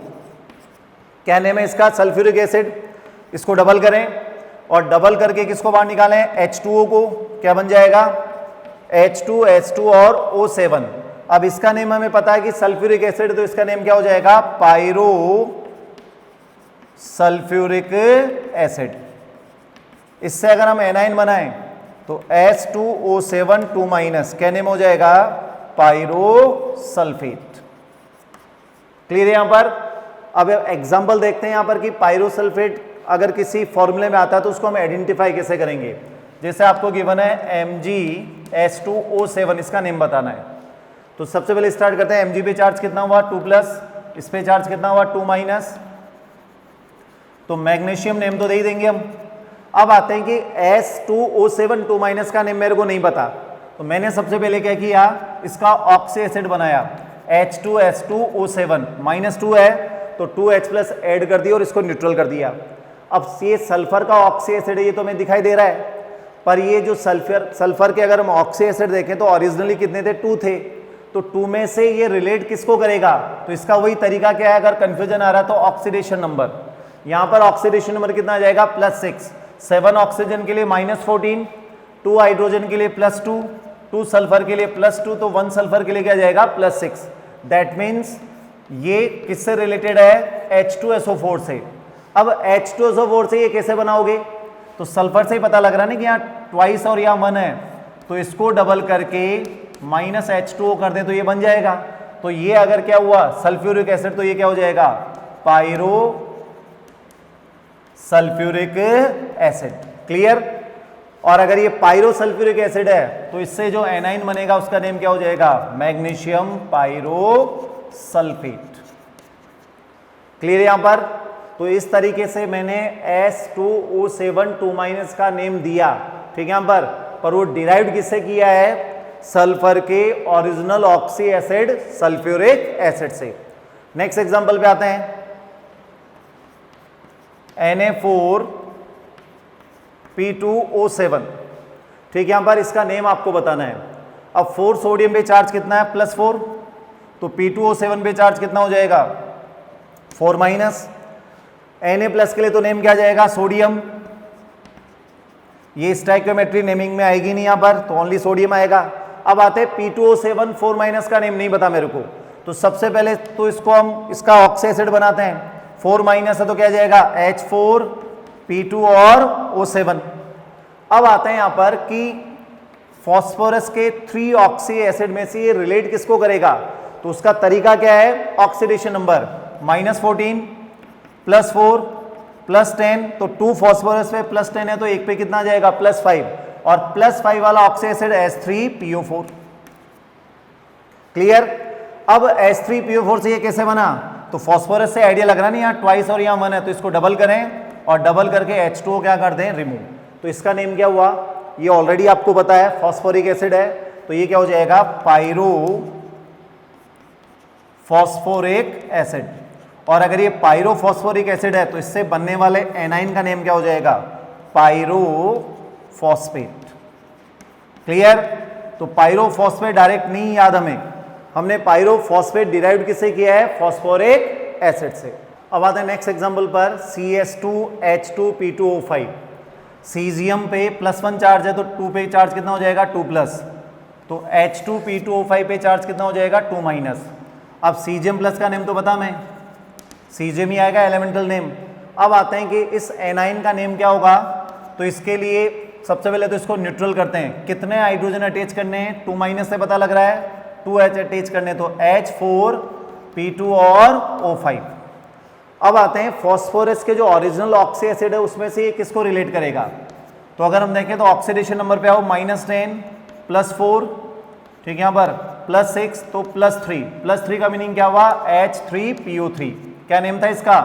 Speaker 1: क्या नेम है इसका, सल्फ्यूरिक एसिड। इसको डबल करें और डबल करके किसको बाहर निकालें, H2O को, क्या बन जाएगा, H2H2 और O7। अब इसका नेम हमें पता है कि सल्फ्यूरिक एसिड, तो इसका नेम क्या हो जाएगा, पायरो सल्फ्यूरिक एसिड। इससे अगर हम एनाइन बनाएं तो H2O7 2- क्या नेम हो जाएगा, पायरो सल्फेट। क्लियर है यहां पर। अब एग्जांपल देखते हैं यहां पर कि पायरो सल्फेट अगर किसी फॉर्मूले में आता है तो उसको हम आइडेंटिफाई कैसे करेंगे। जैसे आपको गिवन है MgH2O7, इसका नेम बताना है। तो सबसे पहले स्टार्ट करते हैं, Mg पे चार्ज कितना हुआ 2+, इस पे चार्ज कितना हुआ 2-। तो मैग्नीशियम नेम तो दे ही देंगे हम। अब आते हैं कि S2O7 2- का नेम मेरे को नहीं पता, तो मैंने सबसे पहले क्या किया, इसका ऑक्सी एसिड बनाया, H2S2O7 -2 है तो 2H+ ऐड कर दिया और इसको न्यूट्रल कर दिया। अब ये सल्फर का ऑक्सी एसिड है, ये तो हमें दिखाई दे रहा है, पर ये जो सल्फर के अगर हम ऑक्सी एसिड देखें तो ओरिजिनली कितने थे, 2 थे। तो 2 में से ये रिलेट किसको करेगा, तो इसका वही तरीका क्या है, अगर कंफ्यूजन आ रहा तो ऑक्सीडेशन नंबर, यहां पर ऑक्सीडेशन नंबर कितना आ जाएगा, +6। 7 ऑक्सीजन के लिए -14, 2 हाइड्रोजन के लिए +2, 2 सल्फर के लिए +2, तो 1 सल्फर के लिए क्या जाएगा, +6। दैट मीन्स ये किससे रिलेटेड है, H2SO4 से। अब H2SO4 से ये कैसे बनाओगे, तो सल्फर से ही पता लग रहा है ना कि यहाँ ट्वाइस और यहाँ 1 है, तो इसको डबल करके -H2O कर दे तो ये बन जाएगा। तो ये अगर क्या हुआ सल्फ्यूरिक एसिड, तो ये क्या हो जाएगा, पायरो सल्फ्यूरिक एसिड। क्लियर। और अगर ये पायरो सल्फ्यूरिक एसिड है तो इससे जो एनाइन बनेगा उसका नेम क्या हो जाएगा, मैग्नीशियम पायरो सल्फेट। क्लियर यहां पर। तो इस तरीके से मैंने S2O7 2- का नेम दिया, ठीक है यहां पर वो डिराइव्ड किससे किया है, सल्फर के original oxy acid sulphuric acid से। नेक्स्ट एग्जांपल पे आते हैं, Na4P2O7, ठीक है यहां पर इसका नेम आपको बताना है। अब 4 सोडियम पे चार्ज कितना है, +4, तो P2O7 पे चार्ज कितना हो जाएगा, 4-। Na+ के लिए तो नेम क्या जाएगा, सोडियम। ये स्टाइकियोमेट्री नेमिंग में आएगी नहीं यहां पर, तो ओनली सोडियम आएगा। अब आते हैं P2O7 4- का नेम नहीं पता मेरे को, तो सबसे पहले तो इसको हम इसका ऑक्सी एसिड बनाते हैं। 4- है तो क्या जाएगा, H4P2 और O7। अब आते हैं यहां पर कि फॉस्फोरस के 3 ऑक्सी एसिड में से ये रिलेट किसको करेगा, तो उसका तरीका क्या है, ऑक्सीडेशन नंबर -14 +4 +10, तो 2 फॉस्फोरस पे +10 है तो एक पे कितना जाएगा, +5, और +5 वाला ऑक्सी एसिड H3PO4। क्लियर। अब H3PO4 से ये कैसे बना, तो फॉस्फोरस से आइडिया लग रहा नहीं, यहाँ ट्वाइस और यहाँ 1 है, तो इसको डबल करें और डबल करके H2O क्या कर दें, रिमूव। तो इसका नेम क्या हुआ, ये ऑलरेडी आपको पता है, फॉस्फोरिक एसिड है, तो ये क्या हो जाएगा, पायरो फॉस्फोरिक एसिड। और अगर ये पायरोफॉस्फोरिक एसिड है तो इससे बनने वाले एनाइन का नेम क्या हो जाएगा? पायरोफॉस्फेट। क्लियर? तो पायरोफॉस्फेट डायरेक्ट नहीं याद हमें, हमने पायरोफॉस्फेट डिराइव किससे किया है? फॉस्फोरिक एसिड से। अब आते हैं नेक्स्ट एग्जांपल पर, CS2H2P2O5। सीजियम पे +1 चार्ज है तो 2 पे चार्ज कितना हो जाएगा? 2+। तो H2P2O5 पे चार्ज कितना हो जाएगा? 2-। अब सीजियम प्लस का नेम तो पता हमें, सीजियम ही आएगा एलिमेंटल नेम। अब आते हैं कि इस एनाइन का नेम क्या होगा। तो इसके लिए सबसे पहले तो इसको न्यूट्रल करते हैं। कितने हाइड्रोजन अटैच करने हैं? 2- से पता लग रहा है, 2H अटैच करने, तो H4P2 और O5। अब आते हैं फॉस्फोरस के जो ओरिजिनल ऑक्सी एसिड है उसमें से ये किसको रिलेट करेगा। तो अगर हम देखें तो ऑक्सीडेशन नंबर पे आओ, -10 +4, ठीक है, यहाँ पर +6 तो +3। +3 का मीनिंग क्या हुआ? H3PO3। क्या नेम था इसका?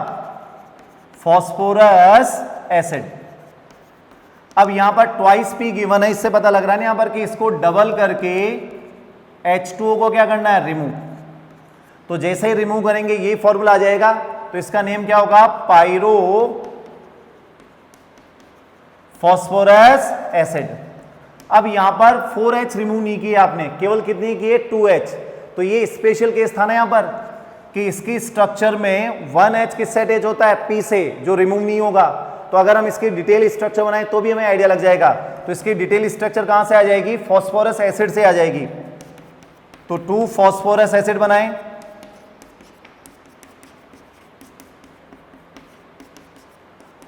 Speaker 1: Phosphorus acid. अब यहां पर ट्वाइस P गिवन है, इससे पता लग रहा है ना यहां पर कि इसको डबल करके H2O को क्या करना है? रिमूव। तो जैसे ही रिमूव करेंगे ये फॉर्मूला आ जाएगा। तो इसका नेम क्या होगा? Pyrophosphorous acid. अब यहां पर 4H रिमूव नहीं किया आपने, केवल कितनी की है? 2H। तो ये स्पेशल केस था ना यहां पर कि इसकी स्ट्रक्चर में 1H किससे अटैच होता है? P से, जो रिमूव नहीं होगा। तो अगर हम इसकी डिटेल स्ट्रक्चर बनाएं तो भी हमें आइडिया लग जाएगा। तो इसकी डिटेल स्ट्रक्चर कहां से आ जाएगी? फॉस्फोरस एसिड से आ जाएगी। तो 2 फॉस्फोरस एसिड बनाएं।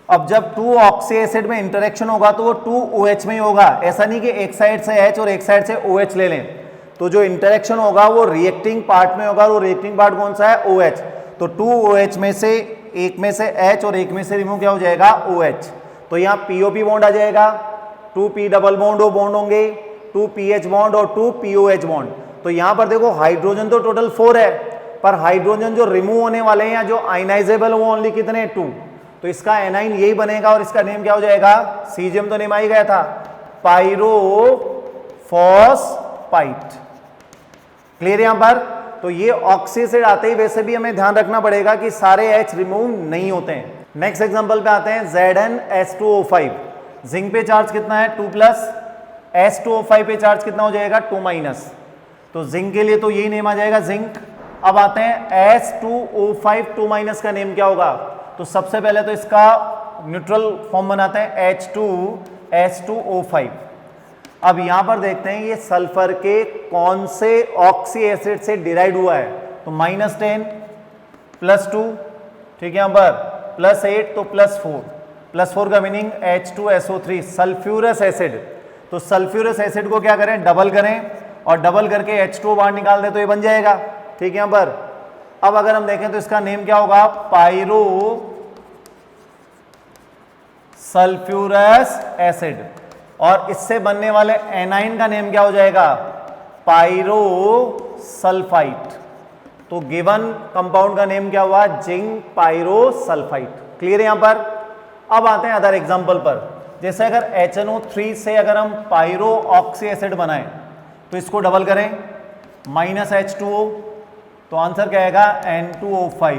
Speaker 1: अब जब 2 ऑक्सी एसिड में इंटरेक्शन होगा तो वो 2OH में ही होगा। ऐसा नहीं कि एक साइड से H और एक साइड से OH ले लें। तो जो इंटरेक्शन होगा वो रिएक्टिंग पार्ट में होगा, और वो रिएक्टिंग पार्ट कौन सा है? OH। तो 2OH में से एक में से H और एक में से रिमूव क्या हो जाएगा? OH। तो यहाँ POP बॉन्ड आ जाएगा, 2P डबल बॉन्ड बॉन्ड होंगे, 2PH बॉन्ड और 2POH बॉन्ड। तो यहाँ पर देखो हाइड्रोजन तो टोटल 4 है, पर हाइड्रोजन जो रिमूव होने वाले हैं या जो आयनाइजेबल वो ओनली कितने? 2। तो इसका एनाइन यही बनेगा और इसका नेम क्या हो जाएगा? सीजियम तो नेम आ ही गया था, पायरोफॉस्फाइट। क्लियर यहां पर? तो ये ऑक्सी एसिड आते ही वैसे भी हमें ध्यान रखना पड़ेगा कि सारे H रिमूव नहीं होते हैं। नेक्स्ट एग्जांपल पे आते हैं, ZnS2O5। जिंक पे चार्ज कितना है? 2+। H2O5 पे चार्ज कितना हो जाएगा? 2-। तो जिंक के लिए तो यही नेम आ जाएगा, जिंक। अब आते हैं H2O5 2- का नेम क्या होगा। तो सबसे पहले तो इसका न्यूट्रल फॉर्म बनाते हैं, H2H2O5। अब यहां पर देखते हैं ये सल्फर के कौन से ऑक्सी एसिड से डिराइव हुआ है। तो -10 +2, ठीक है, यहां पर +8 तो +4। +4 का मीनिंग H2SO3 सल्फ्यूरस एसिड। तो सल्फ्यूरस एसिड को क्या करें? डबल करें, और डबल करके H2O बाहर निकाल दे तो ये बन जाएगा, ठीक है। यहां पर अब अगर हम देखें तो इसका नेम क्या होगा? Pyrosulphurous acid. और इससे बनने वाले एनाइन का नेम क्या हो जाएगा? Pyrosulphite. तो गिवन कंपाउंड का नेम क्या हुआ? Zinc pyro sulphite. क्लियर है यहां पर? अब आते हैं अदर एग्जांपल पर। जैसे अगर HNO3 से अगर हम पायरो ऑक्सी एसिड बनाएं तो इसको डबल करें, -H2O, तो आंसर क्या आएगा? N2O5।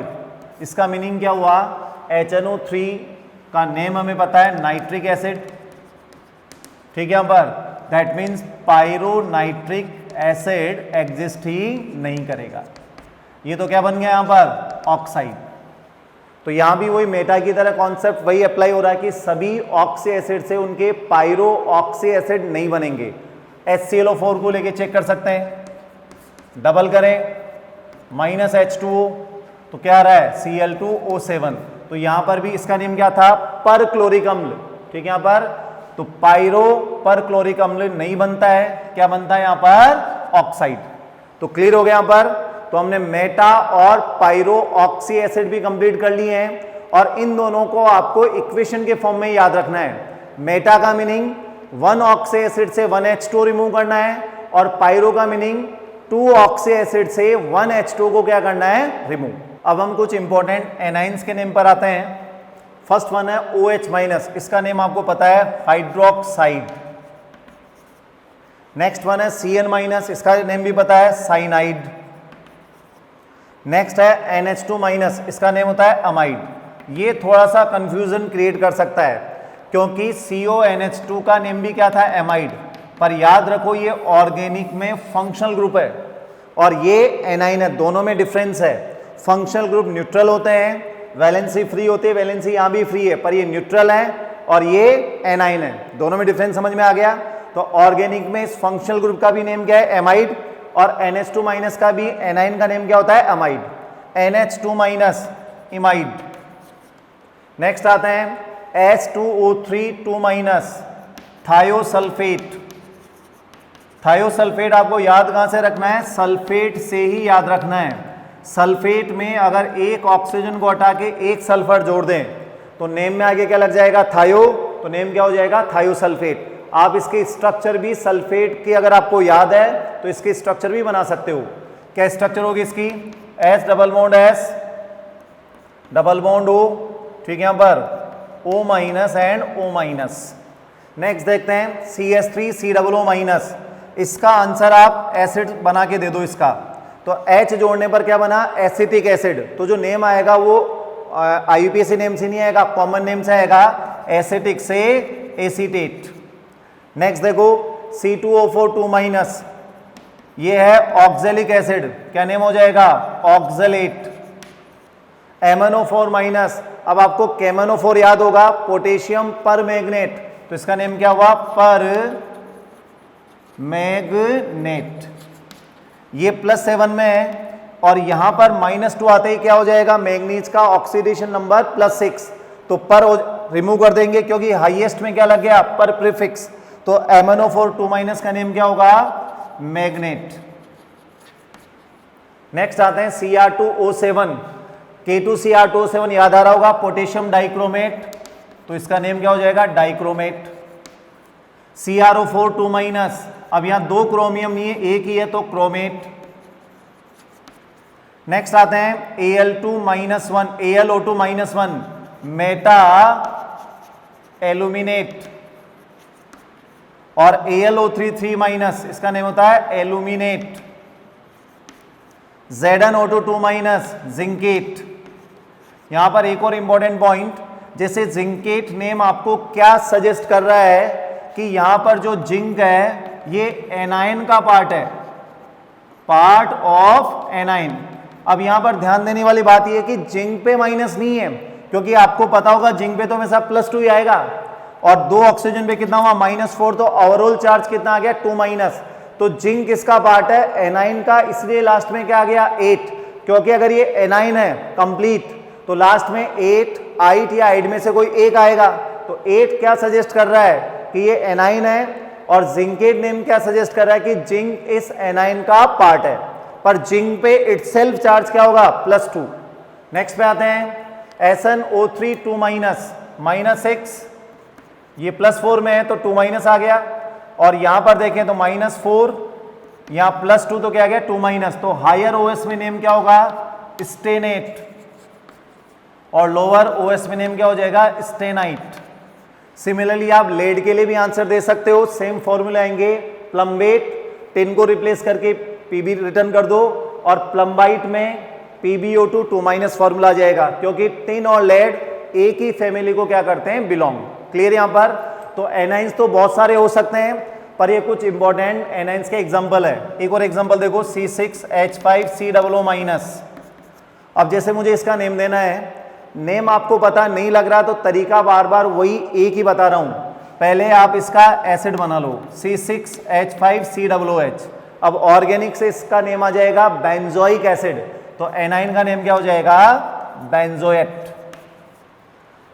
Speaker 1: इसका मीनिंग क्या हुआ? HNO3 का नेम हमें पता है, नाइट्रिक एसिड, ठीक है। यहां पर दैट मीन्स पायरोनाइट्रिक एसिड एग्जिस्ट ही नहीं करेगा। ये तो क्या बन गया यहां पर? ऑक्साइड। तो यहां भी वही मेटा की तरह कॉन्सेप्ट वही अप्लाई हो रहा है कि सभी ऑक्सी एसिड से उनके पायरो ऑक्सी एसिड नहीं बनेंगे। HClO4 को लेके चेक कर सकते हैं, डबल करें, -H2O, तो क्या आ रहा है? Cl2O7। तो यहां पर भी इसका नेम क्या था? पर क्लोरिक अम्ल, ठीक है। यहां पर तो पायरो पर क्लोरिक अम्ल नहीं बनता है, क्या बनता है यहां पर? ऑक्साइड। तो क्लियर हो गया यहां पर? तो हमने मेटा और पायरो ऑक्सी एसिड भी कंप्लीट कर लिए हैं, और इन दोनों को आपको इक्वेशन के फॉर्म में याद रखना है। मेटा का मीनिंग 1 ऑक्सी एसिड से 1H2 रिमूव करना है, और पायरो का मीनिंग 2 ऑक्सी एसिड से 1H2 को क्या करना है? रिमूव। अब हम कुछ इंपॉर्टेंट एनाइंस के नेम पर आते हैं। फर्स्ट वन है OH-, इसका नेम आपको पता है, हाइड्रोक्साइड। नेक्स्ट वन है Cn-, इसका नेम भी पता है, साइनाइड। नेक्स्ट है NH2 माइनस, इसका नेम होता है अमाइड। ये थोड़ा सा कंफ्यूजन क्रिएट कर सकता है क्योंकि CONH2 का नेम भी क्या था, एमाइड, पर याद रखो ये ऑर्गेनिक में फंक्शनल ग्रुप है और ये एनाइन है, दोनों में डिफरेंस है। फंक्शनल ग्रुप न्यूट्रल होते हैं, वैलेंसी फ्री होती है, वैलेंसी यहाँ भी फ्री है, पर ये न्यूट्रल है और ये एनाइन है, दोनों में डिफरेंस समझ में आ गया। तो ऑर्गेनिक में इस फंक्शनल ग्रुप का भी नेम क्या है, एमाइड, और NH2 माइनस का भी एनाइन का नेम क्या होता है, अमाइड। NH2 minus इमाइड। नेक्स्ट आते हैं H2O3 2 माइनस, थायोसल्फेट। थायोसल्फेट आपको याद कहां से रखना है, सल्फेट से ही याद रखना है। सल्फेट में अगर एक ऑक्सीजन को हटा के एक सल्फर जोड़ दें तो नेम में आगे क्या लग जाएगा, थायो, तो नेम क्या हो जाएगा, थायोसल्फेट। आप इसके स्ट्रक्चर भी सल्फेट की अगर आपको याद है तो इसके स्ट्रक्चर भी बना सकते हो। क्या स्ट्रक्चर होगी इसकी, S double bond S double bond O, ठीक है, यहां पर O minus and O minus. Next देखते हैं CH3 COO माइनस, इसका आंसर आप एसिड बना के दे दो इसका, तो H जोड़ने पर क्या बना, एसिटिक एसिड। तो जो नेम आएगा वो IUPAC नेम से नहीं आएगा, कॉमन नेम से आएगा, एसिटिक से एसीटेट। नेक्स्ट देखो C2O4 2 माइनस, ये है ऑक्जेलिक एसिड, क्या नेम हो जाएगा, ऑक्जेलेट। MnO4 माइनस, अब आपको KMnO4 याद होगा, पोटेशियम पर मैग्नेट, तो इसका नेम क्या हुआ, पर मैग्नेट। ये +7 में है और यहां पर -2 आते ही क्या हो जाएगा, मैग्नीज का ऑक्सीडेशन नंबर +6, तो पर रिमूव कर देंगे क्योंकि हाईएस्ट में क्या लग गया, पर प्रीफिक्स, तो MnO4 2 माइनस का नेम क्या होगा, मैग्नेट। नेक्स्ट आते हैं Cr2O7, K2Cr2O7 याद आ रहा होगा, पोटेशियम डाइक्रोमेट, तो इसका नेम क्या हो जाएगा, डाइक्रोमेट। CrO4 2 माइनस, अब यहां 2 क्रोमियम नहीं है, एक ही है, तो क्रोमेट। नेक्स्ट आते हैं Al2-1, AlO2-1, मेटा एल्यूमिनेट, और AlO3 3 माइनस, इसका नेम होता है एल्यूमिनेट। ZnO2 2 minus, zincate. यहां पर एक और इंपॉर्टेंट पॉइंट, जैसे जिंकेट नेम आपको क्या सजेस्ट कर रहा है कि यहां पर जो जिंक है ये एनाइन का पार्ट है, पार्ट ऑफ एनाइन। अब यहां पर ध्यान देने वाली बात यह है कि जिंक पे माइनस नहीं है, क्योंकि आपको पता होगा जिंक पे तो हमेशा +2 ही आएगा, और 2 ऑक्सीजन पे कितना हुआ, -4, तो ओवरऑल चार्ज कितना आ गया, 2 माइनस। तो जिंक किसका पार्ट है, एनाइन का, इसलिए लास्ट में क्या आ गया, 8, क्योंकि अगर ये एनाइन है कंप्लीट तो लास्ट में 8 आइट या आइड में से कोई एक आएगा, तो 8 क्या सजेस्ट कर रहा है कि ये एनाइन है, और जिंकेट नेम क्या सजेस्ट कर रहा है कि जिंक इस एनाइन का पार्ट है, पर जिंक पे इटसेल्फ चार्ज क्या होगा, +2। नेक्स्ट पे आते हैं SnO3 2 माइनस, -6, ये +4 में है तो 2 माइनस आ गया, और यहां पर देखें तो -4, यहां +2 तो क्या आ गया, 2 माइनस, तो हायर OS में नेम क्या होगा, स्टेनेट, और लोअर OS में नेम क्या हो जाएगा, स्टेनाइट। सिमिलरली आप लेड के लिए भी आंसर दे सकते हो, सेम फॉर्मूला आएंगे, प्लम्बेट 10 को रिप्लेस करके Pb रिटर्न कर दो, और प्लम्बाइट में PbO2 2 माइनस फॉर्मूला आ जाएगा, क्योंकि टिन और लेड एक ही फैमिली को क्या करते हैं, बिलोंग। क्लियर यहां पर, तो एनाइंस तो बहुत सारे हो सकते हैं, पर ये कुछ इंपॉर्टेंट एनाइंस के एग्जांपल है। एक और एग्जांपल देखो, C6H5COO-। अब जैसे मुझे इसका नेम देना है, नेम आपको पता नहीं लग रहा तो तरीका बार बार वही एक ही बता रहा हूं, पहले आप इसका एसिड बना लो, C6H5COOH। अब ऑर्गेनिक से इसका नेम आ जाएगा बेंजोइक एसिड, तो एनाइन का नेम क्या हो जाएगा, बेंजोएट।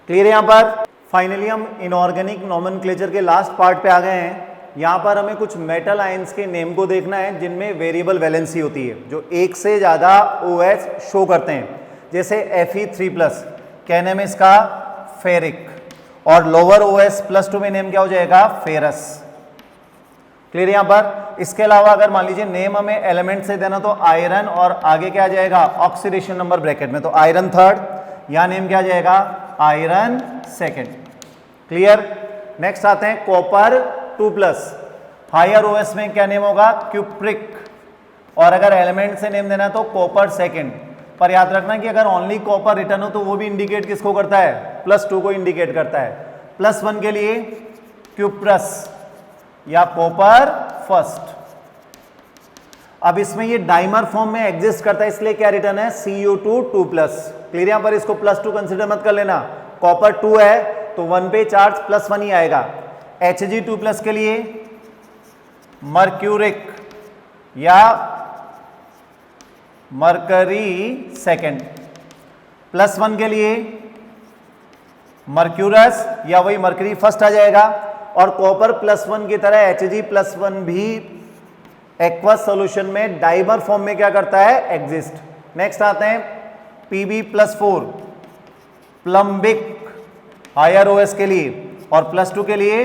Speaker 1: क्लियर है यहां पर। फाइनली हम इनऑर्गेनिक नोमेनक्लेचर के लास्ट पार्ट पे आ गए हैं। यहां पर हमें कुछ मेटल आयंस के नेम को देखना है जिनमें वेरिएबल वैलेंसी होती है, जो एक से ज्यादा OH शो करते हैं, जैसे Fe3+, कहने में इसका फेरिक, और लोअर OS +2 में नेम क्या हो जाएगा, फेरस। क्लियर यहां पर। इसके अलावा अगर मान लीजिए नेम हमें एलिमेंट से देना तो आयरन, और आगे क्या आ जाएगा, ऑक्सीडेशन नंबर ब्रैकेट में, तो आयरन 3rd, यहां नेम क्या आ जाएगा, आयरन 2nd। क्लियर। नेक्स्ट आते हैं कॉपर 2+, हायर OS में क्या नेम होगा, क्यूप्रिक, और अगर एलिमेंट से नेम देना तो कॉपर 2nd। पर याद रखना कि अगर ओनली कॉपर रिटर्न हो तो वो भी इंडिकेट किसको करता है, +2 को इंडिकेट करता है। +1 के लिए क्यूप्रस या कॉपर फर्स्ट। अब इसमें ये डाइमर फॉर्म में एग्जिस्ट करता है, इसलिए क्या रिटर्न है, Cu2 2+। क्लियर, यहां पर इसको +2 कंसिडर मत कर लेना, कॉपर 2 है तो 1 पे चार्ज +1 ही आएगा। Hg2+ के लिए मर्क्यूरिक या मरकरी सेकेंड, +1 के लिए मर्क्यूरस या वही मरकरी फर्स्ट आ जाएगा। और कॉपर +1 की तरह Hg+1 भी एक्वस सॉल्यूशन में डाइमर फॉर्म में क्या करता है, एग्जिस्ट। नेक्स्ट आते हैं Pb+4 प्लम्बिक हायर OS के लिए, और +2 के लिए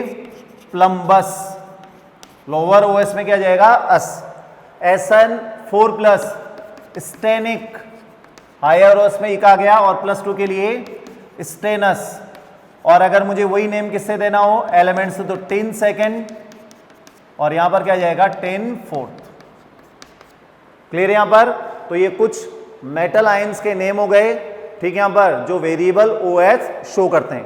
Speaker 1: प्लम्बस लोअर OS में क्या जाएगा, अस। Sn4+ स्टेनिक हायर OS में इक आ गया, और +2 के लिए स्टेनस। और अगर मुझे वही नेम किससे देना हो, एलिमेंट से, तो 10 सेकेंड, और यहां पर क्या जाएगा 10/4। क्लियर यहां पर। तो ये कुछ मेटल आयंस के नेम हो गए, ठीक है, यहां पर जो वेरिएबल OS शो करते हैं।